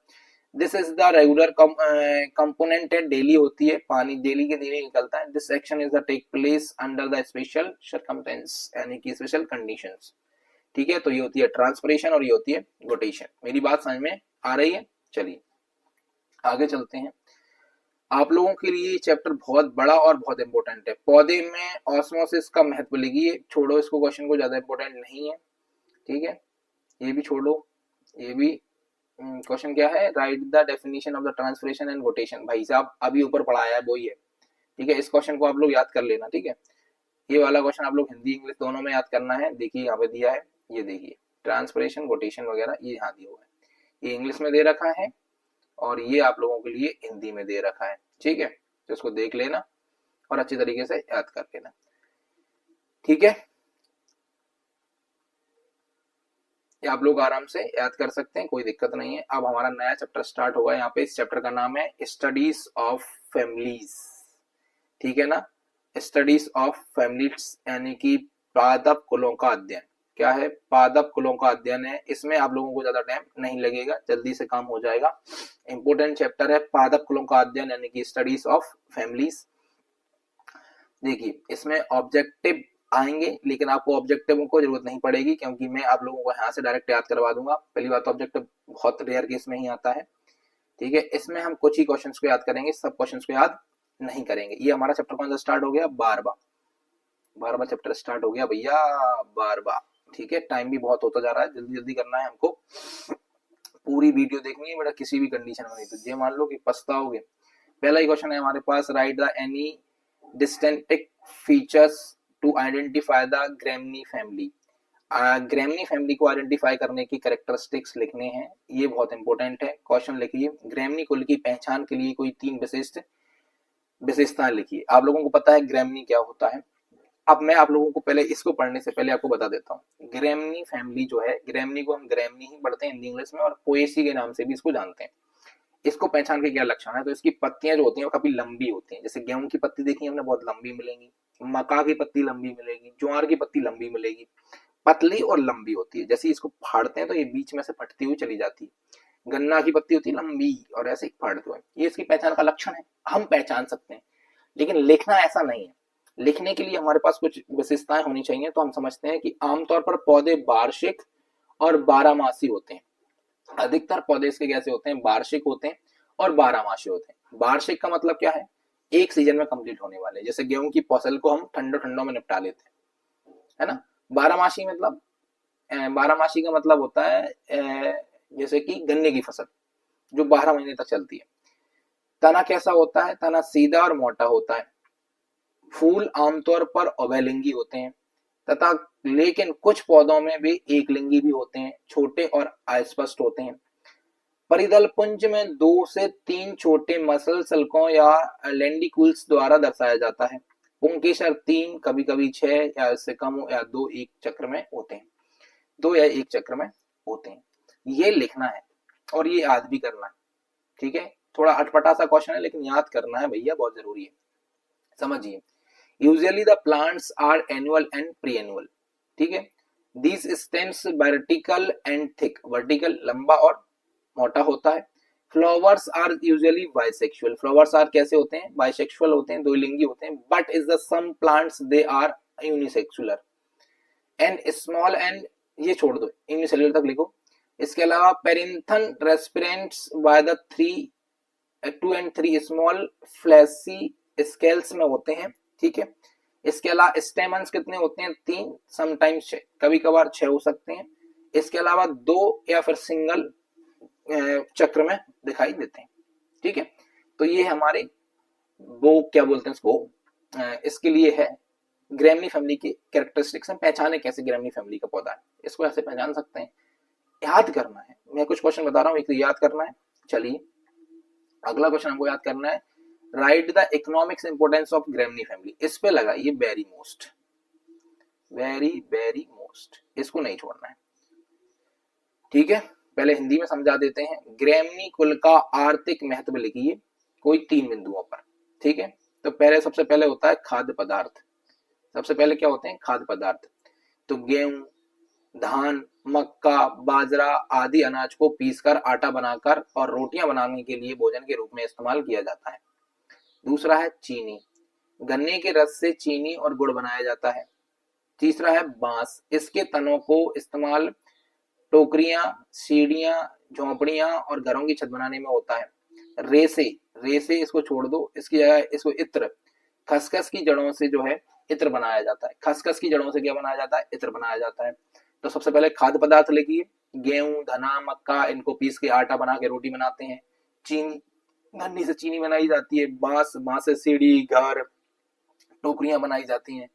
This is the regular component है, डेली होती है, पानी डेली के डेली निकलता है। This action is the take place under the special circumstance, यानी कि स्पेशल कंडीशंस। ठीक है, तो ये होती है ट्रांसपिरेशन और ये होती है रोटेशन। मेरी बात समझ में आ रही है, चलिए आगे चलते हैं। आप लोगों के लिए चैप्टर बहुत बड़ा और बहुत इंपॉर्टेंट है। पौधे में ऑस्मोसिस का महत्व लिखिए, छोड़ो इसको, क्वेश्चन को ज्यादा इंपॉर्टेंट नहीं है। ठीक है, ये भी छोड़ो, ये भी क्वेश्चन क्या है, write the definition of the transpiration and rotation. भाई साहब अभी ऊपर पढ़ाया है वो ही है। ठीक है, इस क्वेश्चन को आप लोग याद कर लेना। ठीक है, ये वाला क्वेश्चन आप लोग हिंदी इंग्लिश दोनों में याद करना है। देखिए यहाँ पे दिया है, ये देखिए ट्रांसपिरेशन, रोटेशन वगैरह ये यहाँ दिया हुआ है, ये इंग्लिश में दे रखा है और ये आप लोगों के लिए हिंदी में दे रखा है। ठीक है, तो इसको देख लेना और अच्छी तरीके से याद कर लेना। ठीक है, ये आप लोग आराम से याद कर सकते हैं, कोई दिक्कत नहीं है। अब हमारा नया चैप्टर स्टार्ट होगा। यहाँ पे इस चैप्टर का नाम है स्टडीज ऑफ फैमिलीज। ठीक है ना, स्टडीज ऑफ फैमिलीज यानी कि पादप कुलों का अध्ययन। क्या है, पादप कुलों का अध्ययन है। इसमें आप लोगों को ज्यादा टाइम नहीं लगेगा, जल्दी से काम हो जाएगा। इंपोर्टेंट चैप्टर है पादप कुलों का अध्ययन यानी कि स्टडीज ऑफ फैमिलीज। देखिए इसमें ऑब्जेक्टिव आएंगे, लेकिन आपको ऑब्जेक्टिव को जरूरत नहीं पड़ेगी क्योंकि मैं आप लोगों को यहाँ से डायरेक्ट याद करवा दूंगा। पहली बात, ऑब्जेक्टिव बहुत रेयर केस में ही आता है। ठीक है, इसमें हम कुछ ही क्वेश्चंस को याद करेंगे, सब क्वेश्चंस को याद नहीं करेंगे। ये हमारा चैप्टर कौन सा स्टार्ट हो गया, 12वां चैप्टर स्टार्ट हो गया भैया, 12वां। ठीक है, टाइम भी बहुत होता जा रहा है, जल्दी जल्दी करना है हमको, पूरी वीडियो देखनी है बेटा, किसी भी कंडीशन में नहीं तो ये मान लो कि पछताओगे। पहला ही क्वेश्चन है हमारे पास, write the any distinctive features to identify the Gramineae family. Gramineae family को आइडेंटिफाई करने की कैरेक्टरिस्टिक्स लिखने हैं, ये बहुत इंपॉर्टेंट है। क्वेश्चन लिखिए, ग्रेमनी कुल की पहचान के लिए कोई 3 विशिष्ट विशेषताएं लिखिए। आप लोगों को पता है ग्रेमनी क्या होता है, अब मैं आप लोगों को पहले इसको पढ़ने से पहले आपको बता देता हूँ, ग्रेमनी फैमिली जो है, ग्रेमनी को हम ग्रेमनी ही पढ़ते हैं हिंदी इंग्लिश में, और पोएसी के नाम से भी इसको जानते हैं। इसको पहचान के क्या लक्षण है, तो इसकी पत्तियां जो होती हैं वो काफी लंबी होती हैं। जैसे गेहूं की पत्ती देखी हमने, बहुत लंबी मिलेंगी, मक्का की पत्ती लंबी मिलेगी, ज्वार की पत्ती लंबी मिलेगी, पतली और लंबी होती है। जैसे इसको फाड़ते हैं तो ये बीच में से फटती हुई चली जाती है। गन्ना की पत्ती होती है लंबी और ऐसे ही फाड़ते हुए, ये इसकी पहचान का लक्षण है, हम पहचान सकते हैं। लेकिन लिखना ऐसा नहीं है, लिखने के लिए हमारे पास कुछ विशेषताएं होनी चाहिए। तो हम समझते हैं कि आमतौर पर पौधे वार्षिक और बारहमासी होते हैं। अधिकतर पौधे इसके कैसे होते हैं, वार्षिक होते हैं और बारहमासी होते हैं। वार्षिक का मतलब क्या है, एक सीजन में कंप्लीट होने वाले, जैसे गेहूं की फसल को हम ठंडों में निपटा लेते हैं, है ना। बारहमासी मतलब, बारहमासी का मतलब होता है जैसे कि गन्ने की फसल जो 12 महीने तक चलती है। तना कैसा होता है, तना सीधा और मोटा होता है। फूल आमतौर पर उभयलिंगी होते हैं तथा, लेकिन कुछ पौधों में भी एक लिंगी भी होते हैं, छोटे और अस्पष्ट होते हैं। परिदल पुंज में 2 से 3 छोटे मसल सल्कों या लेंडिकुल्स द्वारा दर्शाया जाता है। पुंकेसर 3, कभी कभी 6 या इससे कम या 2 एक चक्र में होते हैं, 2 या 1 चक्र में होते हैं। ये लिखना है और ये याद भी करना है, ठीक है। थोड़ा अटपटा सा क्वेश्चन है लेकिन याद करना है भैया, बहुत जरूरी है, समझिए। Usually the plants are annual and perennial, ठीक है। These stems vertical and thick, vertical लंबा और मोटा होता है। Flowers are usually bisexual, flowers are कैसे होते हैं, बाइसेक्सुअल होते हैं, दो लिंगी होते हैं। But is the some plants they are unisexual and small and, ये छोड़ दो, यूनिसेलुलर तक लिखो। इसके अलावा perianth represents by the 2 and 3 small fleshy scales में होते हैं, ठीक है। इसके अलावा स्टेमन्स कितने होते हैं, 3, समटाइम्स 6, कभी कभार 6 हो सकते हैं। इसके अलावा 2 या फिर सिंगल चक्र में दिखाई देते हैं, ठीक है। तो ये हमारे वो क्या बोलते हैं इसको, इसके लिए है ग्रेमनी फैमिली की कैरेक्टरिस्टिक्स। हम पहचाने कैसे ग्रेमनी फैमिली का पौधा है, इसको ऐसे पहचान सकते हैं। याद करना है, मैं कुछ क्वेश्चन बता रहा हूँ, एक तो याद करना है। चलिए अगला क्वेश्चन हमको याद करना है, write the economics importance of Gramineae family. इस पे लगा ये very most, very very most, इसको नहीं छोड़ना है, ठीक है। पहले हिंदी में समझा देते हैं। ग्रेमनी कुल का आर्थिक महत्व लिखिए कोई 3 बिंदुओं पर, ठीक है। तो पहले, सबसे पहले होता है खाद्य पदार्थ। सबसे पहले क्या होते हैं, खाद्य पदार्थ। तो गेहूं, धान, मक्का, बाजरा आदि अनाज को पीसकर आटा बनाकर और रोटियां बनाने के लिए भोजन के रूप में इस्तेमाल किया जाता है। दूसरा है चीनी, गन्ने के रस से चीनी और गुड़ बनाया जाता है। तीसरा है बांस, इसके तनों को इस्तेमाल टोकरियां, सीढ़ियां, झोंपड़ियां और घरों की छत बनाने में होता है। रेसे, रेसे इसको छोड़ दो, इसकी जगह इसको इत्र, खसखस की जड़ों से जो है इत्र बनाया जाता है। खसखस की जड़ों से क्या बनाया जाता है, इत्र बनाया जाता है। तो सबसे पहले खाद्य पदार्थ लिखिए, गेहूं, धना, मक्का, इनको पीस के आटा बना के रोटी बनाते हैं। चीनी, गन्ने से चीनी बनाई जाती है। बांस, बांस से सीढ़ी, घर, टोकरियां बनाई जाती हैं।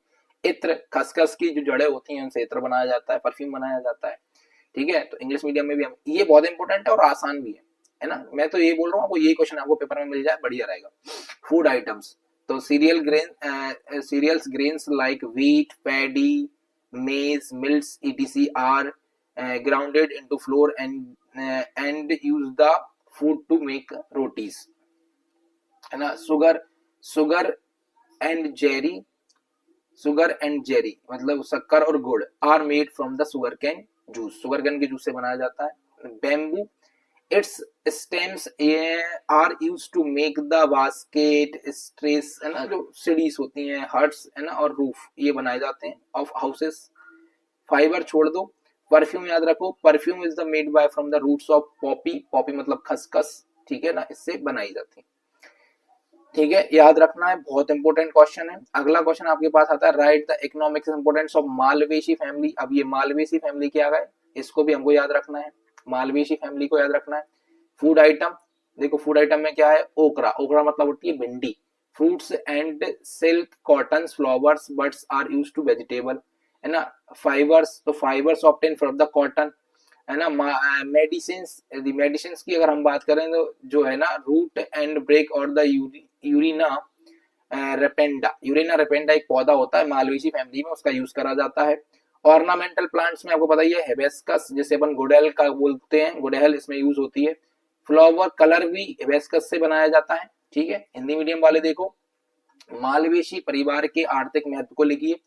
इत्र, खसखस की जो जड़ें होती हैं उनसे इत्र बनाया जाता है, परफ्यूम बनाया जाता है, ठीक है। तो इंग्लिश मीडियम में भी हम, ये बहुत इंपॉर्टेंट है और आसान भी है ना। मैं तो ये बोल रहा हूँ आपको, यही क्वेश्चन आपको पेपर में मिल जाए बढ़िया रहेगा। फूड आइटम्स, तो cereal grain, cereals grains like wheat, paddy, maize, millets etc are grounded into flour and use the food to make rotis, है ना। Sugar, sugar and jaggery, sugar and jaggery मतलब शक्कर और गुड़, are made from the sugarcane juice, sugarcane के juice से बनाया जाता है। Bamboo, its stems are used to make the basket, straws, है ना, जो सीढ़ीज होती हैं, हट्स, है ना, और रूफ, ये बनाए जाते हैं ऑफ हाउसेस। फाइबर छोड़ दो। परफ्यूम याद रखो, perfume is the made by from the roots of poppy, poppy मतलब खसखस, ठीक है ना, इससे बनाई जाती है, ठीक है। याद रखना है, बहुत इंपॉर्टेंट क्वेश्चन है। अगला क्वेश्चन आपके पास आता है, write the economics importance of Malvaceae family. अब ये मालवेशी फैमिली क्या है, इसको भी हमको याद रखना है, मालवेशी फैमिली को याद रखना है। फूड आइटम, देखो फूड आइटम में क्या है, ओकरा, ओकरा मतलब होती है भिंडी। Fruits and silk, cotton, flowers, birds are use to vegetable, है ना। फाइबर्स, तो fibres obtain from the cotton, है ना। मेडिसिन, मेडिसिन की अगर हम बात करें तो जो है ना, रूट एंड ब्रेक और द यूरिना रेपेंडा, यूरेनिया रेपेंडा एक पौधा होता है मालवेसी फैमिली में, उसका यूज करा जाता है। ऑर्नामेंटल प्लांट्स में आपको पता ही है हिबिस्कस, जिसे अपन गुड़हल का बोलते हैं, गुड़हल इसमें यूज होती है। फ्लावर कलर भी हिबिस्कस से बनाया जाता है, ठीक है। हिंदी मीडियम वाले देखो, मालवेसी परिवार के आर्थिक महत्व को लिखिए।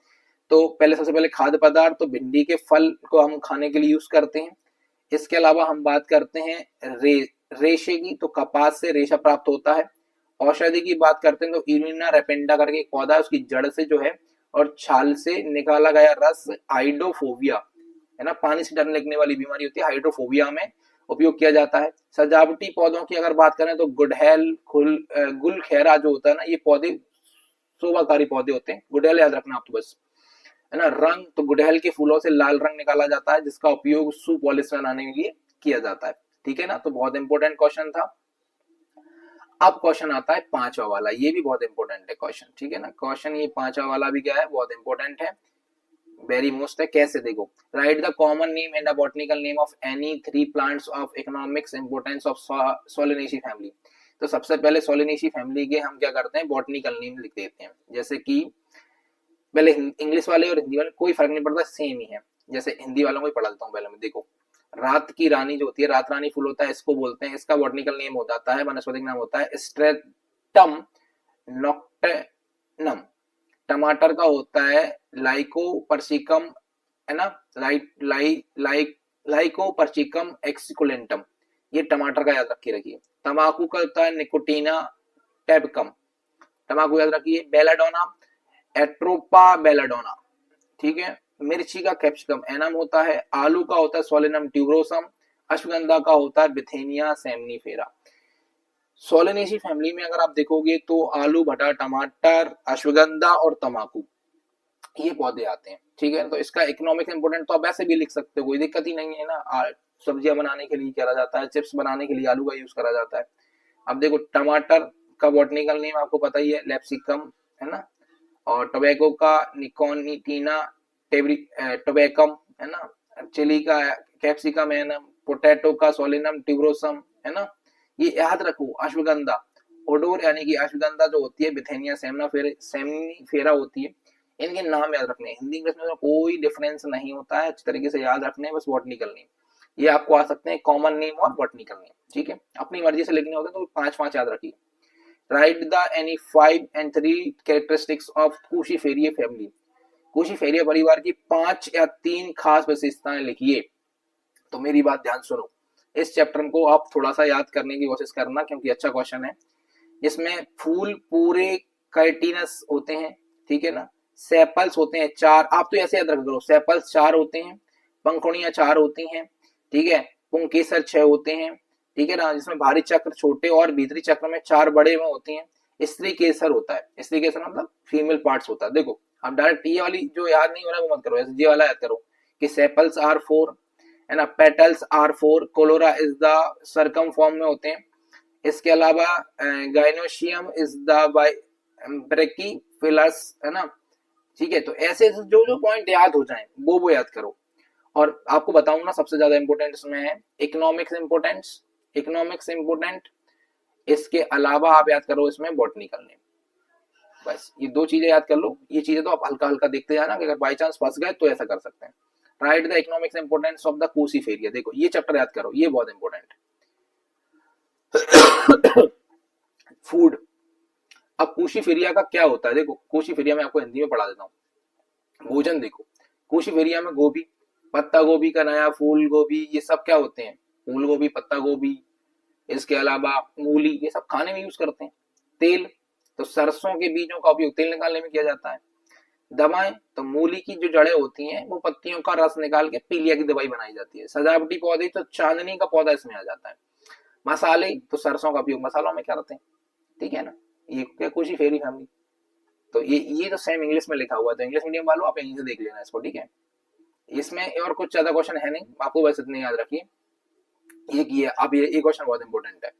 तो पहले सबसे पहले खाद्य पदार्थ, तो भिंडी के फल को हम खाने के लिए यूज करते हैं। इसके अलावा हम बात करते हैं रेशे की, तो कपास से रेशा प्राप्त होता है। औषधि की बात करते हैं तो यूरिना रेपेंडा करके एक पौधा है, उसकी जड़ से जो है और छाल से निकाला गया रस हाइड्रोफोबिया, है ना, पानी से डरने लगने वाली बीमारी होती है, हाइड्रोफोबिया में उपयोग किया जाता है। सजावटी पौधों की अगर बात करें तो गुड़हल, गुलखैरा जो होता है ना, ये पौधे शोभाकारी पौधे होते हैं। गुड़हल याद रखना आप तो बस, है ना। रंग, तो गुड़हल के फूलों से लाल रंग निकाला जाता है, जिसका उपयोग शू पॉलिश बनाने के लिए किया जाता है, ठीक है ना। तो बहुत इंपॉर्टेंट क्वेश्चन था। अब क्वेश्चन आता है पांचवा वाला, ये भी बहुत इंपॉर्टेंट है क्वेश्चन, ठीक है ना। क्वेश्चन ये पांचवा वाला भी क्या है, बहुत इंपॉर्टेंट है, वेरी मोस्ट है। कैसे देखो, right the common name and the botanical name of any 3 plants of economics importance of Solanaceae family. तो सबसे पहले सोलेनेसी फैमिली के हम क्या करते हैं, बॉटनिकल नेम लिख देते हैं। जैसे कि पहले इंग्लिश वाले और हिंदी वाले कोई फर्क नहीं पड़ता, सेम ही है। जैसे हिंदी वालों को ही पढ़ा देता हूँ पहले मैं, देखो रात की रानी जो होती है, रात रानी फूल होता है, इसको बोलते हैं, इसका बॉटनिकल नेम हो जाता है, वनस्पतिक नाम होता है स्ट्रेटम नॉक्टेनम। टमाटर का होता है लाइकोपर्सिकम, है ना, लाइकोपर्सिकम एक्सिकुलेंटम, ये टमाटर का याद रखिए। तंबाकू का होता है निकोटीना टेबकम, तंबाकू याद रखिए। बेलाडोना, एट्रोपा बेलाडोना, ठीक है। मिर्ची का कैप्सिकम एनम होता है। आलू का होता है सोलेनम ट्यूबरोसम। अश्वगंधा का होता है बिथेनिया सेमनीफेरा। सोलेनेसी फैमिली में अगर आप देखोगे तो आलू, भटा, टमाटर, अश्वगंधा और तंबाकू, ये पौधे आते हैं, ठीक है। तो इसका इकोनॉमिक इंपोर्टेंट तो आप ऐसे भी लिख सकते हो, कोई दिक्कत ही नहीं है ना। सब्जियां बनाने के लिए करा जाता है, चिप्स बनाने के लिए आलू का यूज करा जाता है। अब देखो टमाटर का बॉटनिकल नेम आपको पता ही है, लेप्सिकम, है ना। और टोबैको का निकोनिटीना टोबैकम, है ना। चिली का कैप्सिकम एनम, पोटैटो का सोलेनम ट्यूबरोसम, है ना। ये याद रखो। अश्वगंधा, ओडोर यानी कि अश्वगंधा जो होती है बिथेनिया सेमनीफेरा होती है। इनके नाम याद रखने, हिंदी इंग्लिश में कोई डिफरेंस नहीं होता है, अच्छी तरीके से याद रखने, बस बॉटनिकल नेम ये आपको आ सकते हैं, कॉमन नेम और बॉटनिकल नेम, ठीक है। अपनी मर्जी से लिखने होते हैं तो 5 याद रखिए। Write the any 5 and 3 characteristics of Cruciferae family. Cruciferae परिवार की 5 या 3 खास विशेषताएं लिखिए। तो मेरी बात ध्यान सुनो, इस चैप्टर को आप थोड़ा सा याद करने की कोशिश करना, क्योंकि अच्छा क्वेश्चन है। इसमें फूल पूरे काइटिनस होते हैं, ठीक है ना। सेपल्स होते हैं 4, आप तो ऐसे याद रख दो, सेपल्स 4 होते हैं, पंखुड़ियां 4 होती हैं, ठीक है। पुंकेसर 6 होते हैं, ठीक है ना, जिसमें भारी चक्र छोटे और भीतरी चक्र में 4 बड़े में होती हैं। स्त्री केसर होता है, स्त्री केसर मतलब फीमेल पार्ट्स होता है। देखो अब डायरेक्ट ये वाली जो याद नहीं हो रहा है वो मत करो, ऐसे ये वाला याद करो कि सेपल्स आर 4, है ना, petals are 4, corolla is the circum form में होते हैं। इसके अलावा गाइनोशियम इज द ब्रैकीफिलस, है ना, ठीक है। तो ऐसे जो जो पॉइंट याद हो जाएं वो याद करो। और आपको बताऊं ना, सबसे ज्यादा इंपोर्टेंट इसमें है इकोनॉमिक्स इंपोर्टेंस, इकोनॉमिक्स इंपोर्टेंट। इसके अलावा आप याद करो इसमें बॉटनिकल नेम, बस ये 2 चीजें याद कर लो। ये चीजें तो आप हल्का हल्का देखते जाना, अगर बाई चांस फंस गए तो ऐसा कर सकते हैं। Write the economics importance of the Cruciferae, देखो ये चैप्टर याद करो, ये बहुत इंपॉर्टेंट फूड। अब कूशीफेरिया का क्या होता है, देखो कूशीफेरिया में आपको हिंदी में पढ़ा देता हूँ। भोजन देखो, कूशीफेरिया में गोभी, पत्ता गोभी का नया, फूल गोभी, ये सब क्या होते हैं, फूल गोभी, पत्ता गोभी। इसके अलावा मूली, ये सब खाने में यूज करते हैं। तेल, तो सरसों के बीजों का उपयोग तेल निकालने में किया जाता है। दवाएं, तो मूली की जो जड़ें होती हैं वो पत्तियों का रस निकाल के पीलिया की दवाई बनाई जाती है। सजावटी पौधे, तो चांदनी का पौधा इसमें आ जाता है। मसाले, तो सरसों का उपयोग मसालों में करते हैं, ठीक है ना। ये क्या कूशीफेरी फैमिली। तो ये तो सेम इंग्लिश में लिखा हुआ है, तो इंग्लिश मीडियम वालों आप यहीं से देख लेना इसको, ठीक है। इसमें और कुछ ज्यादा क्वेश्चन है नहीं, आपको बस इतने याद रखिए। ये अब ये क्वेश्चन बहुत इंपॉर्टेंट है।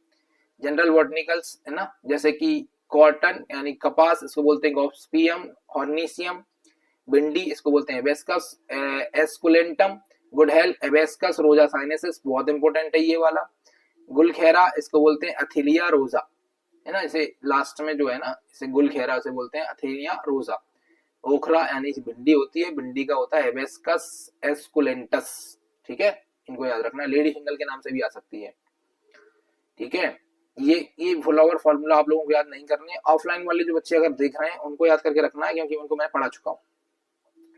जनरल बॉटनिकल्स, है ना, जैसे कि कॉटन यानी कपास, इसको बोलते हैं गॉस्पियम हॉर्निसियम। भिंडी, इसको बोलते हैं हिबिस्कस एस्कुलेंटम। गुड़हल, हिबिस्कस रोजा साइनेसिस, बहुत इंपॉर्टेंट है ये वाला। गुलखैरा, इसको बोलते हैं एथिलिया रोजा, है ना। इसे लास्ट में जो है ना, इसे गुलखेरा उसे बोलते हैं, अथेनिया रोजा। ओखरा यानी भिंडी होती है, भिंडी का होता है हिबिस्कस एस्कुलेंटस, ठीक है, इनको याद रखना। लेडी फिंगर के नाम से भी आ सकती है, ठीक है। ये फ्लावर फॉर्मूला आप लोगों को याद नहीं करनी है। ऑफलाइन वाले जो बच्चे अगर देख रहे हैं उनको याद करके रखना है, क्योंकि उनको मैं पढ़ा चुका हूँ,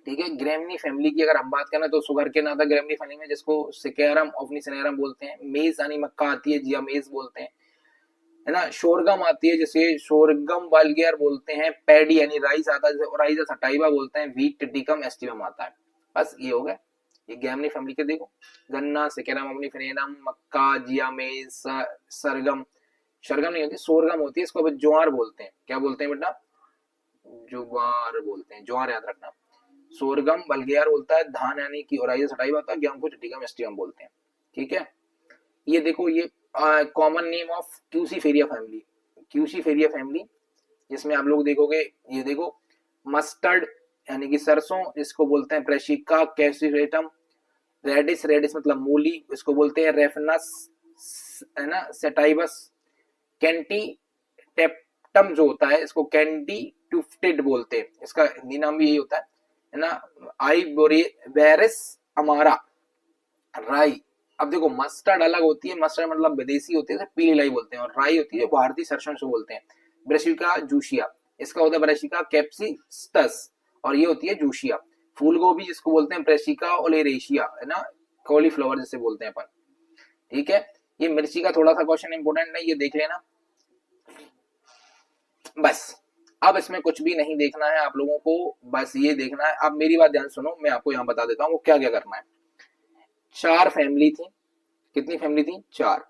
ठीक है। ग्रेमनी फैमिली की अगर हम बात करें तो सुगर के नाता ग्रेमनी फैमिली में, जिसको सिकेरम ऑफनिसिनेरम बोलते हैं। मेज यानी मक्का आती है, जिया मेज बोलते हैं, है ना। शोरगम आती है जिसे शोरगम वल्गेर बोलते हैं। पैडी यानी राइस आता है, ओराइजा सटाइवा बोलते हैं। वीट टिटिकम एस्टिवम आता है। बस ये हो गया, ये ग्रेमनी फैमिली के देखो, गन्ना, सिकेरम ऑफनिसिनेरम, मक्का, जिया मेज, सरगम, शरगम नहीं होती, सोरगम होती है, इसको अब ज्वार बोलते हैं। क्या बोलते हैं बेटा? ज्वार बोलते हैं, ज्वार याद रखना। सोरगम बल्गेयर बोलता है धान यानी कि ओराइजा सटाइवा होता है, गेहूं को टिटिकम एस्टिवम बोलते हैं, ठीक है। ये देखो, ये common name of Cruciferae family, Cruciferae family, जिसमें आप लोग देखोगे, ये देखो मस्टर्ड यानी कि सरसों, इसको बोलते हैं ब्रेशिका कैप्सिफेटम। रेडिस, रेडिस मतलब मूली, इसको बोलते हैं रेफनस, है ना, सेटाइबस। कैंटी टेप्टम जो होता है, इसको कैंडी टुफ्टेड बोलते हैं, इसका हिंदी नाम भी यही होता है ना। आई बोरेस अमारा, राई। अब देखो मस्टर्ड अलग होती है, मस्टर्ड मतलब विदेशी होती है, पीली लाई बोलते हैं, और राई होती है भारतीय सरसों से बोलते हैं। ब्रेशिका जूशिया, इसका होता है ब्रेशिका कैप्सिस्टस, और ये होती है जूशिया। फूल गोभी जिसको बोलते हैं ब्रेशिका ओलेरेशिया, है ना, कॉलीफ्लावर जिसे बोलते हैं अपन, ठीक है। ये मिर्ची का थोड़ा सा क्वेश्चन इंपोर्टेंट है, ये देख लेना बस। अब इसमें कुछ भी नहीं देखना है आप लोगों को, बस ये देखना है। अब मेरी बात ध्यान सुनो, मैं आपको यहाँ बता देता हूँ वो क्या क्या करना है। 4 फैमिली थी, कितनी फैमिली थी? 4।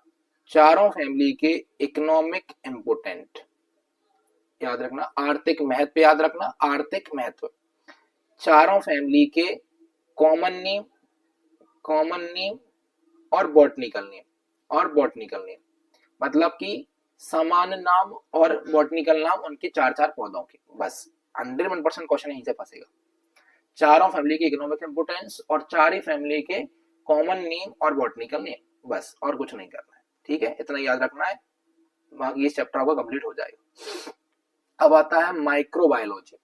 चारों फैमिली के इकोनॉमिक इंपोर्टेंट याद रखना, आर्थिक महत्व याद रखना, आर्थिक महत्व। चारों फैमिली के कॉमन नेम, कॉमन नेम और बॉटनिकल नेम, और बॉटनिकल नेम मतलब कि समान नाम और बॉटनिकल नाम उनके 4-4 पौधों के। बस 101% क्वेश्चन यहीं से फंसेगा। चारों फैमिली के इकोनॉमिक इंपोर्टेंस और 4 ही फैमिली के कॉमन नेम और बॉटनिकल नेम, बस और कुछ नहीं करना है, ठीक है। इतना याद रखना है, ये चैप्टर आपका कंप्लीट हो जाएगा। अब आता है माइक्रोबायोलॉजी।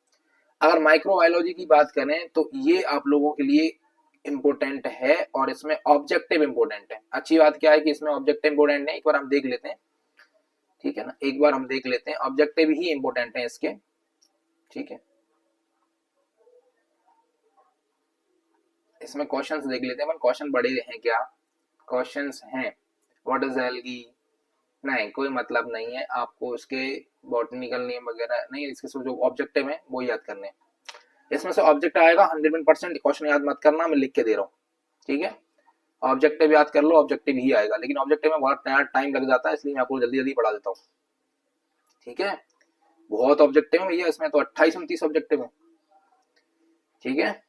अगर माइक्रोबायोलॉजी की बात करें तो ये आप लोगों के लिए इंपोर्टेंट है, और इसमें ऑब्जेक्टिव इंपोर्टेंट है। अच्छी बात क्या है कि इसमें ऑब्जेक्टिव इंपोर्टेंट है, एक बार हम देख लेते हैं, ठीक है ना, एक बार हम देख लेते हैं, ऑब्जेक्टिव ही इंपोर्टेंट है इसके, ठीक है। इसमें क्वेश्चंस देख लेते हैं, क्वेश्चन बड़े हैं क्या? क्वेश्चंस हैं, व्हाट इज एल्गी, नहीं कोई मतलब नहीं है आपको इसके बॉटनिकल नेम वगैरह नहीं, इसके जो ऑब्जेक्टिव है वो याद करने। इसमें से ऑब्जेक्ट आएगा 100%, क्वेश्चन याद मत करना, मैं लिख के दे रहा हूँ, ठीक है। ऑब्जेक्टिव याद कर लो, ऑब्जेक्टिव ही आएगा, लेकिन ऑब्जेक्टिव में बहुत टाइम लग जाता है, इसलिए मैं आपको जल्दी जल्दी पढ़ा देता हूँ, ठीक है। बहुत ऑब्जेक्टिव है भैया, इसमें तो 28-29 ऑब्जेक्टिव है, ठीक है,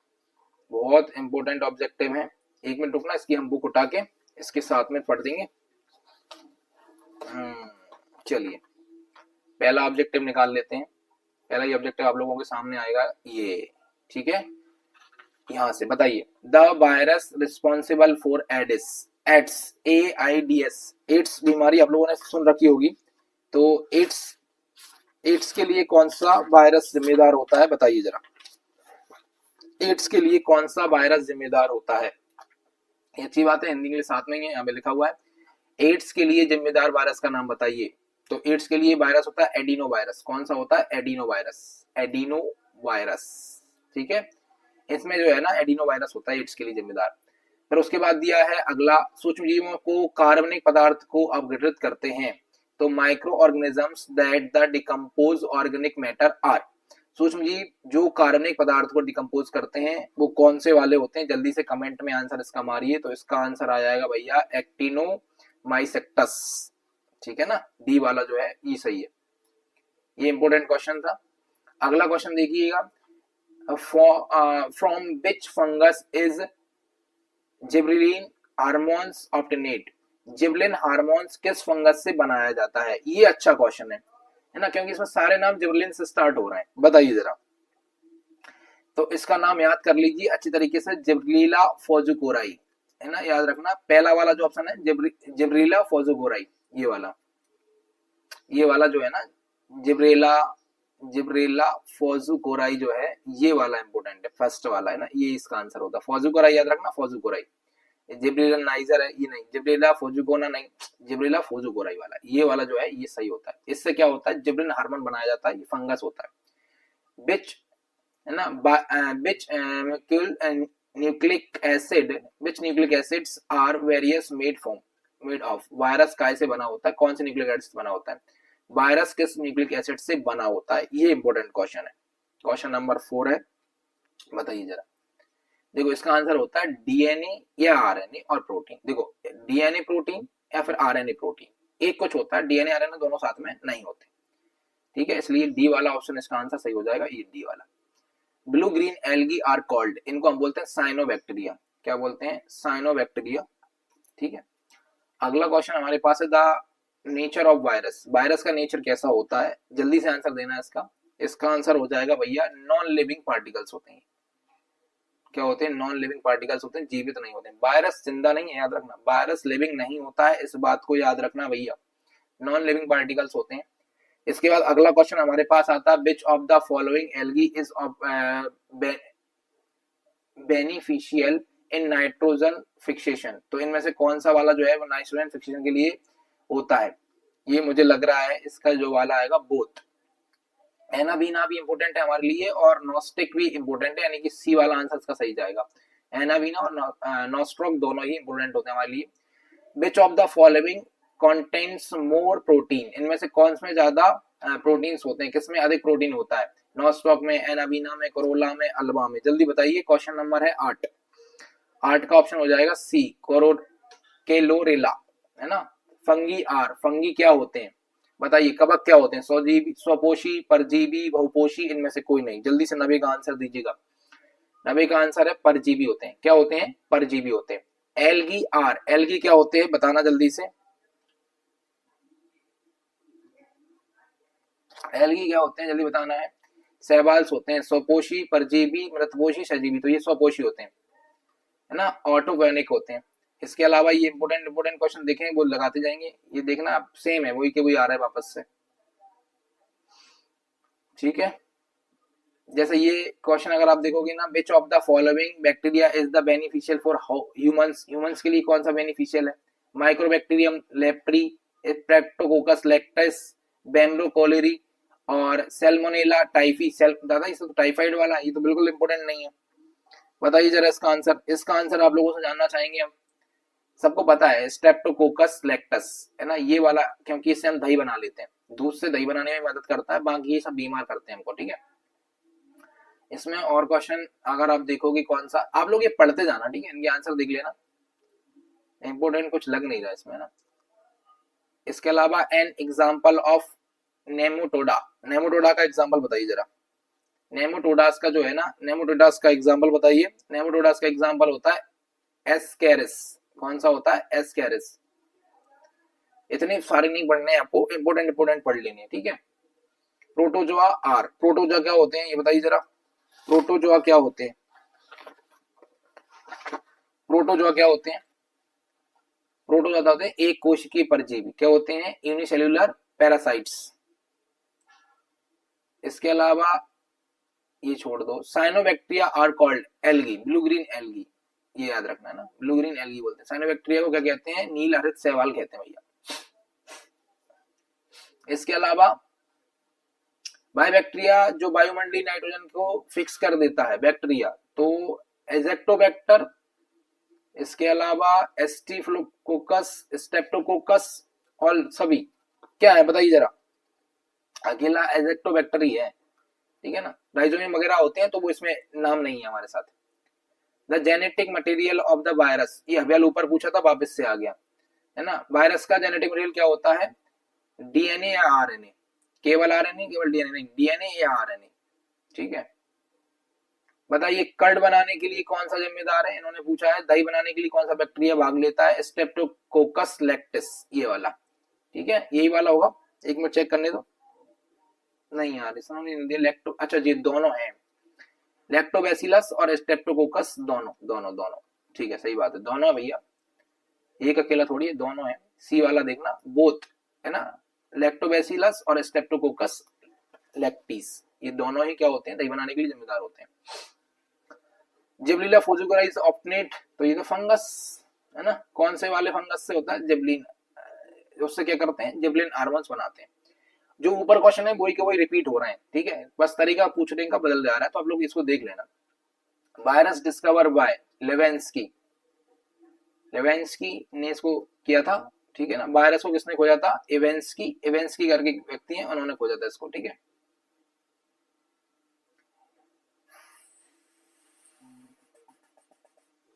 बहुत इंपोर्टेंट ऑब्जेक्टिव है। 1 मिनट रुकना, इसकी हम बुक उठा के इसके साथ में पढ़ देंगे। चलिए पहला ऑब्जेक्टिव निकाल लेते हैं। पहला ही ऑब्जेक्टिव आप लोगों के सामने आएगा ये, ठीक है। यहां से बताइए, the virus responsible for AIDS, AIDS, AIDS, AIDS बीमारी आप लोगों ने सुन रखी होगी, तो एड्स के लिए कौन सा वायरस जिम्मेदार होता है, बताइए जरा। एड्स के लिए कौन सा वायरस जिम्मेदार होता है? अच्छी बात है, हिंदी के साथ में यहाँ पे लिखा हुआ है। एड्स के लिए जिम्मेदार वायरस का नाम बताइए। तो एड्स के लिए वायरस होता है एडिनो वायरस। कौन सा होता है? एडिनो वायरस, एडिनो वायरस, ठीक है। इसमें जो है ना एडिनो वायरस होता है एड्स के लिए जिम्मेदार। फिर उसके बाद दिया है अगला, सूक्ष्म जीवों को कार्बनिक पदार्थ को अपघटित करते हैं, तो microorganisms that the decompose organic matter are. सूक्ष्म जीव जो कार्बनिक पदार्थ को डिकम्पोज करते हैं वो कौन से वाले होते हैं? जल्दी से कमेंट में आंसर इसका मारिए। तो इसका आंसर आ जाएगा भैया एक्टिनोमाइसेक्टस, ठीक है ना, डी वाला जो है ये सही है। ये इंपोर्टेंट क्वेश्चन था। अगला क्वेश्चन देखिएगा, from which fungus is gibberellin hormones obtained. Gibberellin hormones किस फंगस से बनाया जाता है? ये अच्छा क्वेश्चन है ना, क्योंकि इसमें सारे नाम जिबरेलिन से स्टार्ट हो रहे हैं। बताइए जरा, तो इसका नाम याद कर लीजिए अच्छी तरीके से, जिब्रीला फोजुकोराई, है ना, याद रखना। पहला वाला जो ऑप्शन है जिब्रीला फोजुकोराई, ये वाला, ये वाला जो है ना, जिब्रेला जिब्रेला फोजुकोराई जो है, ये वाला इंपोर्टेंट है, फर्स्ट वाला है ना, ये इसका आंसर होता है। फोजुकोराई याद रखना, फोजुकोराई। जिब्रेला नाइजर है, ये नहीं, जिब्रेला फोजुकोना नहीं, जिब्रेला फोजुकोराई वाला, ये वाला जो है ये सही होता है। इससे क्या होता है, जिब्रिन हार्मोन बनाया जाता है, ये फंगस होता है। बिच है ना, which nucleic acid, which nucleic acids are various made of, virus काय से बना होता है, कौन से न्यूक्लिक एसिड बना होता है, वायरस किस न्यूक्लिक एसिड से बना होता है, ये इंपॉर्टेंट क्वेश्चन है। क्वेश्चन नंबर 4 है, बताइए जरा। देखो इसका आंसर होता है डीएनए या आरएनए और प्रोटीन। देखो डीएनए प्रोटीन या फिर आरएनए प्रोटीन, एक कुछ होता है, डीएनए आरएनए दोनों साथ में नहीं होते, ठीक है, इसलिए डी वाला ऑप्शन इसका आंसर सही हो जाएगा, ये डी वाला। Blue green algae are called, इनको हम बोलते हैं साइनोबैक्टीरिया। क्या बोलते हैं, साइनोबैक्टीरिया, ठीक है। अगला क्वेश्चन हमारे पास है the nature of virus, virus का नेचर कैसा होता है, जल्दी से आंसर देना है इसका। इसका आंसर हो जाएगा भैया नॉन लिविंग पार्टिकल्स होते हैं। क्या होते हैं, नॉन लिविंग पार्टिकल्स होते हैं, जीवित नहीं होते हैं। वायरस जिंदा नहीं है, याद रखना, वायरस लिविंग नहीं होता है, इस बात को याद रखना भैया, नॉन लिविंग पार्टिकल्स होते हैं। इसके बाद अगला क्वेश्चन हमारे पास आता है विच of the following algae is beneficial in nitrogen fixation, तो इनमें से कौन सा वाला जो है वो नाइट्रोजन फिक्सेशन के लिए होता है, ये मुझे लग रहा है इसका जो वाला आएगा बोथ। एनाबीना भी इंपोर्टेंट है हमारे लिए और नॉस्टिक भी इंपोर्टेंट है, यानी कि सी वाला आंसर इसका सही जाएगा। एनाबीना और नॉस्ट्रोक दोनों ही इंपोर्टेंट होते हैं हमारे लिए। विच of the following contains more protein, इनमें से कौन से में ज्यादा प्रोटीन्स होते हैं, किसमें अधिक प्रोटीन होता है, नॉस्ट्रोक में, एनाबीना में, कोरोला में, अल्बा में, जल्दी बताइए। क्वेश्चन नंबर है 8, 8 का ऑप्शन हो जाएगा सी, केलोरेला, है ना। फंगी आर, फंगी क्या होते हैं बताइए, कवक क्या होते हैं, स्वजीवी, स्वपोषी, परजीवी, बहुपोषी, इनमें से कोई नहीं, जल्दी से 90 का आंसर दीजिएगा। 90 का आंसर है परजीवी होते हैं। क्या होते हैं, परजीवी होते हैं। एल्गी आर, एल्गी क्या होते हैं बताना जल्दी से, एल्गी क्या होते हैं जल्दी बताना है। सहवाल्स होते हैं, स्वपोषी, परजीवी, मृतपोषी, सजीवी, तो ये स्वपोषी होते हैं, है ना, ऑटोगेनिक होते हैं। इसके अलावा ये इंपोर्टेंट क्वेश्चन देखें, वो लगाते जाएंगे, ये देखना आप सेम है, वही के वही आ रहा है वापस से, ठीक है। जैसे ये क्वेश्चन अगर आप देखोगे ना, which of the following bacteria is the beneficial for humans, humans के लिए कौन सा बेनिफिशियल है, Mycobacterium leprae, Streptococcus lactis, Vibrio cholerae और सैल्मोनेला टाइफी। दादा ये तो टाइफाइड वाला, ये तो बिल्कुल इंपोर्टेंट नहीं है, बताइए जरा इसका आंसर। इसका आंसर आप लोगों से जानना चाहेंगे हम, सबको पता है स्ट्रेप्टोकोकस लैक्टिस, है ना, ये वाला, क्योंकि इससे हम दही बना लेते हैं, दूध से दही बनाने में मदद करता है, बाकी ये सब बीमार करते हैं हमको, ठीक है। इसमें और क्वेश्चन अगर आप देखोगे कौन सा, आप लोग ये पढ़ते जाना, ठीक है, इनके आंसर देख लेना, इंपोर्टेंट कुछ लग नहीं रहा इसमें ना। इसके अलावा एन एग्जाम्पल ऑफ नेमोटोडा, नेमोटोडा का एग्जाम्पल बताइए जरा। नेमोटोडास का जो है ना, नेमोटोडास का एग्जाम्पल बताइए। नेमोटोडास का एग्जाम्पल होता है एस्केरिस, कौन सा होता है, एस्केरिस। इतने सारे नहीं पढ़ने हैं आपको, इंपोर्टेंट पढ़ लेने, ठीक है। प्रोटोजोआ आर, प्रोटोजोआ क्या होते हैं ये बताइए जरा, प्रोटोजोआ क्या होते हैं, प्रोटोजोआ क्या होते हैं, प्रोटोजोआ होते हैं एक कोशिकीय परजीवी, क्या होते हैं, यूनिसेल्युलर पैरासाइट्स। इसके अलावा ये छोड़ दो, cyanobacteria are called algae, blue green algae, ये याद रखना है ना, ब्लू ग्रीन एल्गी बोलते हैं। साइनोबैक्टीरिया को क्या कहते हैं, नील हरित शैवाल कहते हैं भैया। इसके अलावा बायोबैक्टीरिया जो वायुमंडलीय नाइट्रोजन को फिक्स कर देता है, बैक्टीरिया, तो एजेक्टोबैक्टर। इसके अलावा एस्टिफ्लोकोकस, स्टेप्टोकोकस और सभी क्या है बताइए जरा, अकेला एजेक्टोबैक्टर ही है, ठीक है ना, राइजोमियम वगैरह होते हैं तो वो इसमें नाम नहीं है हमारे साथ। The genetic material of the virus, ये हबियाल ऊपर पूछा था वापस से आ गया, है ना। वायरस का जेनेटिक मटेरियल क्या होता है, डीएनए या आरएनए, केवल आरएनए, केवल डीएनए नहीं, डीएनए या आरएनए, ठीक है। बताइए कर्ड बनाने के लिए कौन सा जिम्मेदार है, इन्होंने पूछा है। दही बनाने के लिए कौन सा बैक्टीरिया भाग लेता है, स्ट्रेप्टोकोकस लैक्टिस, ये वाला, ठीक है, यही वाला होगा। एक मिनट चेक करने दो, नहीं यार इसमें नहीं दिया लैक्टो, अच्छा जी दोनों हैं, लैक्टोबैसिलस और स्ट्रेप्टोकोकस, दोनों दोनों दोनों, ठीक है, सही बात है, दोनों भैया, एक अकेला थोड़ी है, दोनों है। सी वाला देखना बोथ, है ना, लैक्टोबैसिलस और स्ट्रेप्टोकोकस लैक्टिस, ये दोनों ही क्या होते हैं, दही बनाने के लिए जिम्मेदार होते हैं। जिबलीला फोजुगराइस ऑप्टिनेट, तो ये तो फंगस है ना, कौन से वाले फंगस से होता है, जिबलिन, उससे क्या करते हैं, जिबलिन हार्मोन्स बनाते हैं। जो ऊपर क्वेश्चन है वही के वही रिपीट हो रहे हैं, ठीक है, बस तरीका पूछने का बदल जा रहा है, तो आप लोग इसको देख लेना। वायरस डिस्कवर बाय लेवेंस्की, लेवेंस्की ने इसको किया था, ठीक है ना। वायरस को किसने खोजा था, इवेंस्की, इवेंस्की करके व्यक्ति हैं, उन्होंने खोजा था इसको, ठीक है।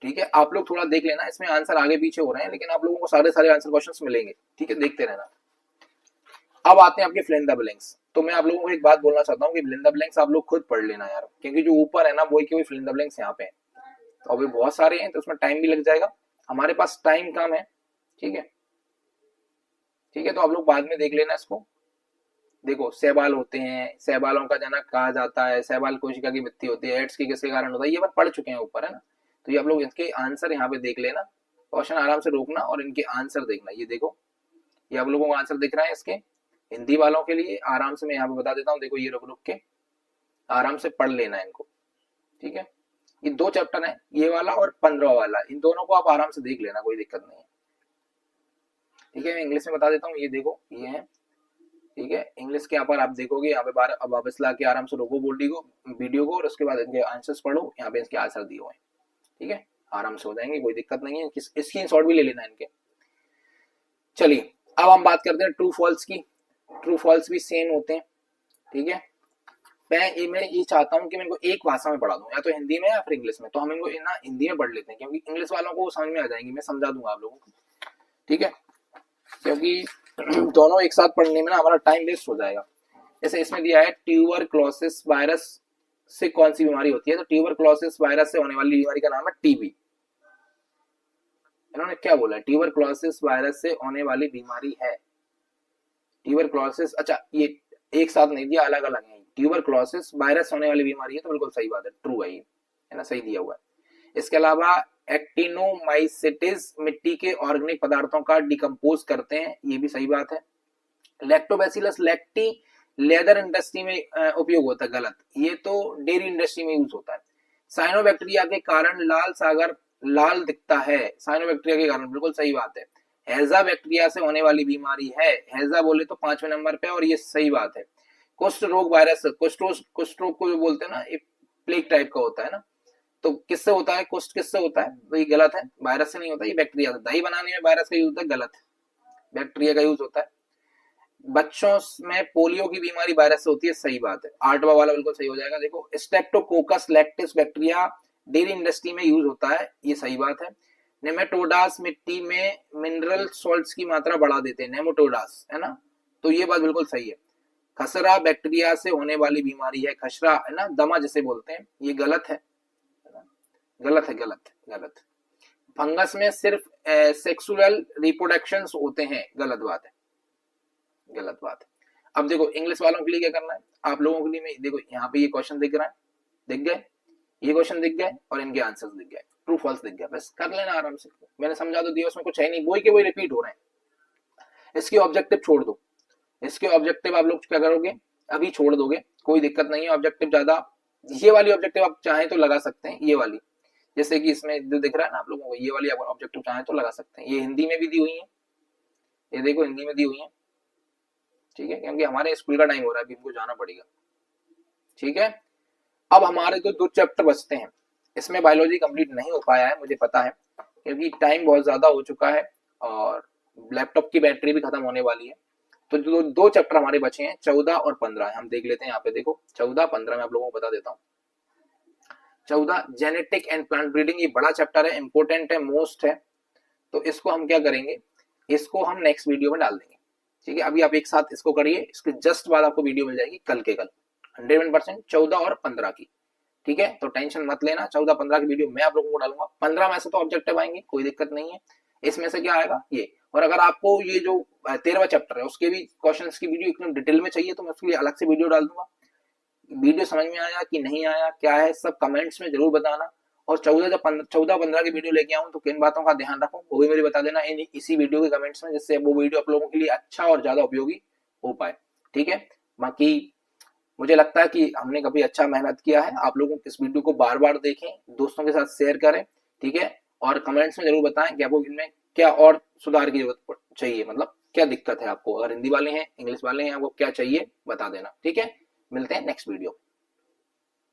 ठीक है, आप लोग थोड़ा देख लेना, इसमें आंसर आगे पीछे हो रहे हैं, लेकिन आप लोगों को सारे आंसर क्वेश्चंस मिलेंगे, ठीक है, देखते रहना। अब आते हैं आपके फिल इन द ब्लैंक्स। तो मैं आप लोगों को एक बात बोलना चाहता हूँ कि फिल इन द ब्लैंक्स आप लोग खुद पढ़ लेना यार, क्योंकि जो ऊपर है ना वही के वही फिल इन द ब्लैंक्स यहाँ पे है। तो अभी बहुत सारे हैं तो उसमें टाइम भी लग जाएगा, हमारे पास टाइम कम है, ठीक है, ठीक है। तो आप लोग बाद में देख लेना इसको। देखो शैवाल होते हैं, शैवालों का जनक कहा जाता है, शैवाल कोशिका की मृत्यु होती है, एड्स की किसके कारण होता है, ये बात पढ़ चुके हैं ऊपर, है ना। तो ये आप लोग इसके आंसर यहाँ पे देख लेना, क्वेश्चन आराम से रोकना और इनके आंसर देखना। ये देखो, ये आप लोगों को आंसर दिख रहा है इसके, हिंदी वालों के लिए आराम से मैं यहाँ पे बता देता हूँ, देखो ये रुक रुक के आराम से पढ़ लेना है इनको, ठीक है। ये दो चैप्टर है, ये वाला और 15 वाला, इन दोनों को आप आराम से देख लेना, कोई दिक्कत नहीं है, ठीक है। मैं इंग्लिश में बता देता हूँ, ये देखो ये है, ठीक है। इंग्लिश के यहाँ पर आप देखोगे, यहाँ पे अब वापस ला के आराम से रोको बोल्डी को, वीडियो को, और उसके बाद इनके आंसर्स पढ़ो, यहाँ पे इसके आंसर दिए हुए हैं, ठीक है, आराम से हो जाएंगे, कोई दिक्कत नहीं है। स्क्रीनशॉट भी ले लेना इनके। चलिए अब हम बात करते हैं ट्रू फॉल्स की। ट्रू फॉल्स भी सेम होते हैं, ठीक है। मैं ये चाहता हूँ कि मैं इनको एक भाषा में पढ़ा दूं, या तो हिंदी में या फिर इंग्लिश में। तो हम इनको ना हिंदी में पढ़ लेते हैं, क्योंकि इंग्लिश वालों को समझ में आ जाएंगी, मैं समझा दूंगा आप लोगों को, ठीक है, क्योंकि दोनों एक साथ पढ़ने में ना हमारा टाइम वेस्ट हो जाएगा। जैसे इसमें दिया है ट्यूबरक्लोसिस वायरस से कौन सी बीमारी होती है, तो ट्यूबरक्लोसिस वायरस से होने वाली बीमारी का नाम है टीबी। इन्होंने क्या बोला है, ट्यूबरक्लोसिस वायरस से होने वाली बीमारी है ट्यूबरक्लोसिस। अच्छा ये एक साथ नहीं दिया, अलग अलग है। ट्यूबरक्लोसिस वायरस होने वाली बीमारी है, तो बिल्कुल सही बात है, ट्रू है ये, है ना, सही दिया हुआ है। इसके अलावा एक्टिनोमाइसिटिस मिट्टी के ऑर्गेनिक पदार्थों का डिकम्पोज करते हैं, ये भी सही बात है। लैक्टोबैसिलस लैक्टी लेदर इंडस्ट्री में उपयोग होता है, गलत, ये तो डेयरी इंडस्ट्री में यूज होता है। साइनोबैक्टीरिया के कारण लाल सागर लाल दिखता है, साइनोबैक्टीरिया के कारण, बिल्कुल सही बात है। हैजा बैक्टीरिया से होने वाली बीमारी है, हैजा बोले तो 5वें नंबर पे, और ये सही बात है। कुष्ठ रोग वायरस, कुष्ठ रोग को जो बोलते हैं ना, एक प्लेग टाइप का होता है ना, तो किससे होता है, कुष्ठ किससे होता है, तो ये गलत है, वायरस से नहीं होता, ये बैक्टीरिया से। दही बनाने में वायरस का यूज होता है, गलत है, बैक्टीरिया का यूज होता है। बच्चों में पोलियो की बीमारी वायरस से होती है, सही बात है, 8वां वाला बिल्कुल सही हो जाएगा। देखो Streptococcus lactis bacteria dairy industry में यूज होता है, ये सही बात है। नेमेटोडास मिट्टी में मिनरल सॉल्ट्स की मात्रा बढ़ा देते हैं, नेमेटोडास, है ना, तो ये बात बिल्कुल सही है। खसरा बैक्टीरिया से होने वाली बीमारी है, खसरा, है ना, दमा जिसे बोलते हैं, ये गलत है, गलत है, गलत है, गलत। फंगस में सिर्फ सेक्सुअल रिप्रोडक्शन होते हैं, गलत बात है, गलत बात है। अब देखो इंग्लिश वालों के लिए क्या करना है, आप लोगों के लिए मैं देखो यहाँ पे ये क्वेश्चन दिख रहा है, दिख गए, ये क्वेश्चन दिख गए और इनके आंसर्स दिख गए, ट्रू फॉल्स दिख गया, बस कर लेना आराम से, मैंने समझा तो दिया, उसमें कुछ है नहीं, वही के वही रिपीट हो रहे हैं। इसके ऑब्जेक्टिव छोड़ दो, इसके ऑब्जेक्टिव आप लोग क्या करोगे, अभी छोड़ दोगे, कोई दिक्कत नहीं है। ऑब्जेक्टिव ज्यादा, ये वाली ऑब्जेक्टिव आप चाहें तो लगा सकते हैं, ये वाली, जैसे कि इसमें जो दिख रहा है ना आप लोगों को, ये वाली ऑब्जेक्टिव चाहें तो लगा सकते हैं। ये हिंदी में भी दी हुई है, ये देखो हिंदी में दी हुई है, ठीक है, क्योंकि हमारे स्कूल का टाइम हो रहा है, अभी हमको जाना पड़ेगा, ठीक है। अब हमारे जो 2 चैप्टर बचते हैं, इसमें बायोलॉजी कंप्लीट नहीं हो पाया है, मुझे पता है, क्योंकि टाइम बहुत ज्यादा हो चुका है और लैपटॉप की बैटरी भी खत्म होने वाली है। तो जो 2 चैप्टर हमारे बचे हैं 14 और 15, हम देख लेते हैं। यहाँ पे देखो 14 15 में आप लोगों को बता देता हूँ। 14 जेनेटिक एंड प्लांट ब्रीडिंग, ये बड़ा चैप्टर है, इंपोर्टेंट है, मोस्ट है, तो इसको हम क्या करेंगे, इसको हम नेक्स्ट वीडियो में डाल देंगे, ठीक है। अभी आप एक साथ इसको करिए, इसके जस्ट बाद आपको वीडियो मिल जाएगी कल के कल 100% 14 और 15 की, ठीक है। तो टेंशन मत लेना, 14 15 की वीडियो मैं आप लोगों को डालूंगा। 15 में से तो ऑब्जेक्टिव आएंगे, कोई दिक्कत नहीं है। इसमें से क्या आएगा ये, और अगर आपको ये जो 13वां चैप्टर है उसके भी क्वेश्चंस की वीडियो एकदम डिटेल में चाहिए तो मैं उसके लिए अलग से वीडियो डाल दूंगा। वीडियो समझ में आया कि नहीं आया, क्या है, सब कमेंट्स में जरूर बताना। और 14 15 की वीडियो लेके आऊं तो किन बातों का ध्यान रखूं वो भी मेरे बता देना इसी वीडियो के कमेंट्स में, जिससे वो वीडियो आप लोगों के लिए अच्छा और ज्यादा उपयोगी हो पाए। ठीक है, बाकी मुझे लगता है कि हमने काफी अच्छा मेहनत किया है। आप लोगों इस वीडियो को बार बार देखें, दोस्तों के साथ शेयर करें, ठीक है, और कमेंट्स में जरूर बताएं कि आपको इनमें क्या और सुधार की जरूरत चाहिए, मतलब क्या दिक्कत है आपको। अगर हिंदी वाले हैं, इंग्लिश वाले हैं, आपको क्या चाहिए बता देना। ठीक है, मिलते हैं नेक्स्ट वीडियो।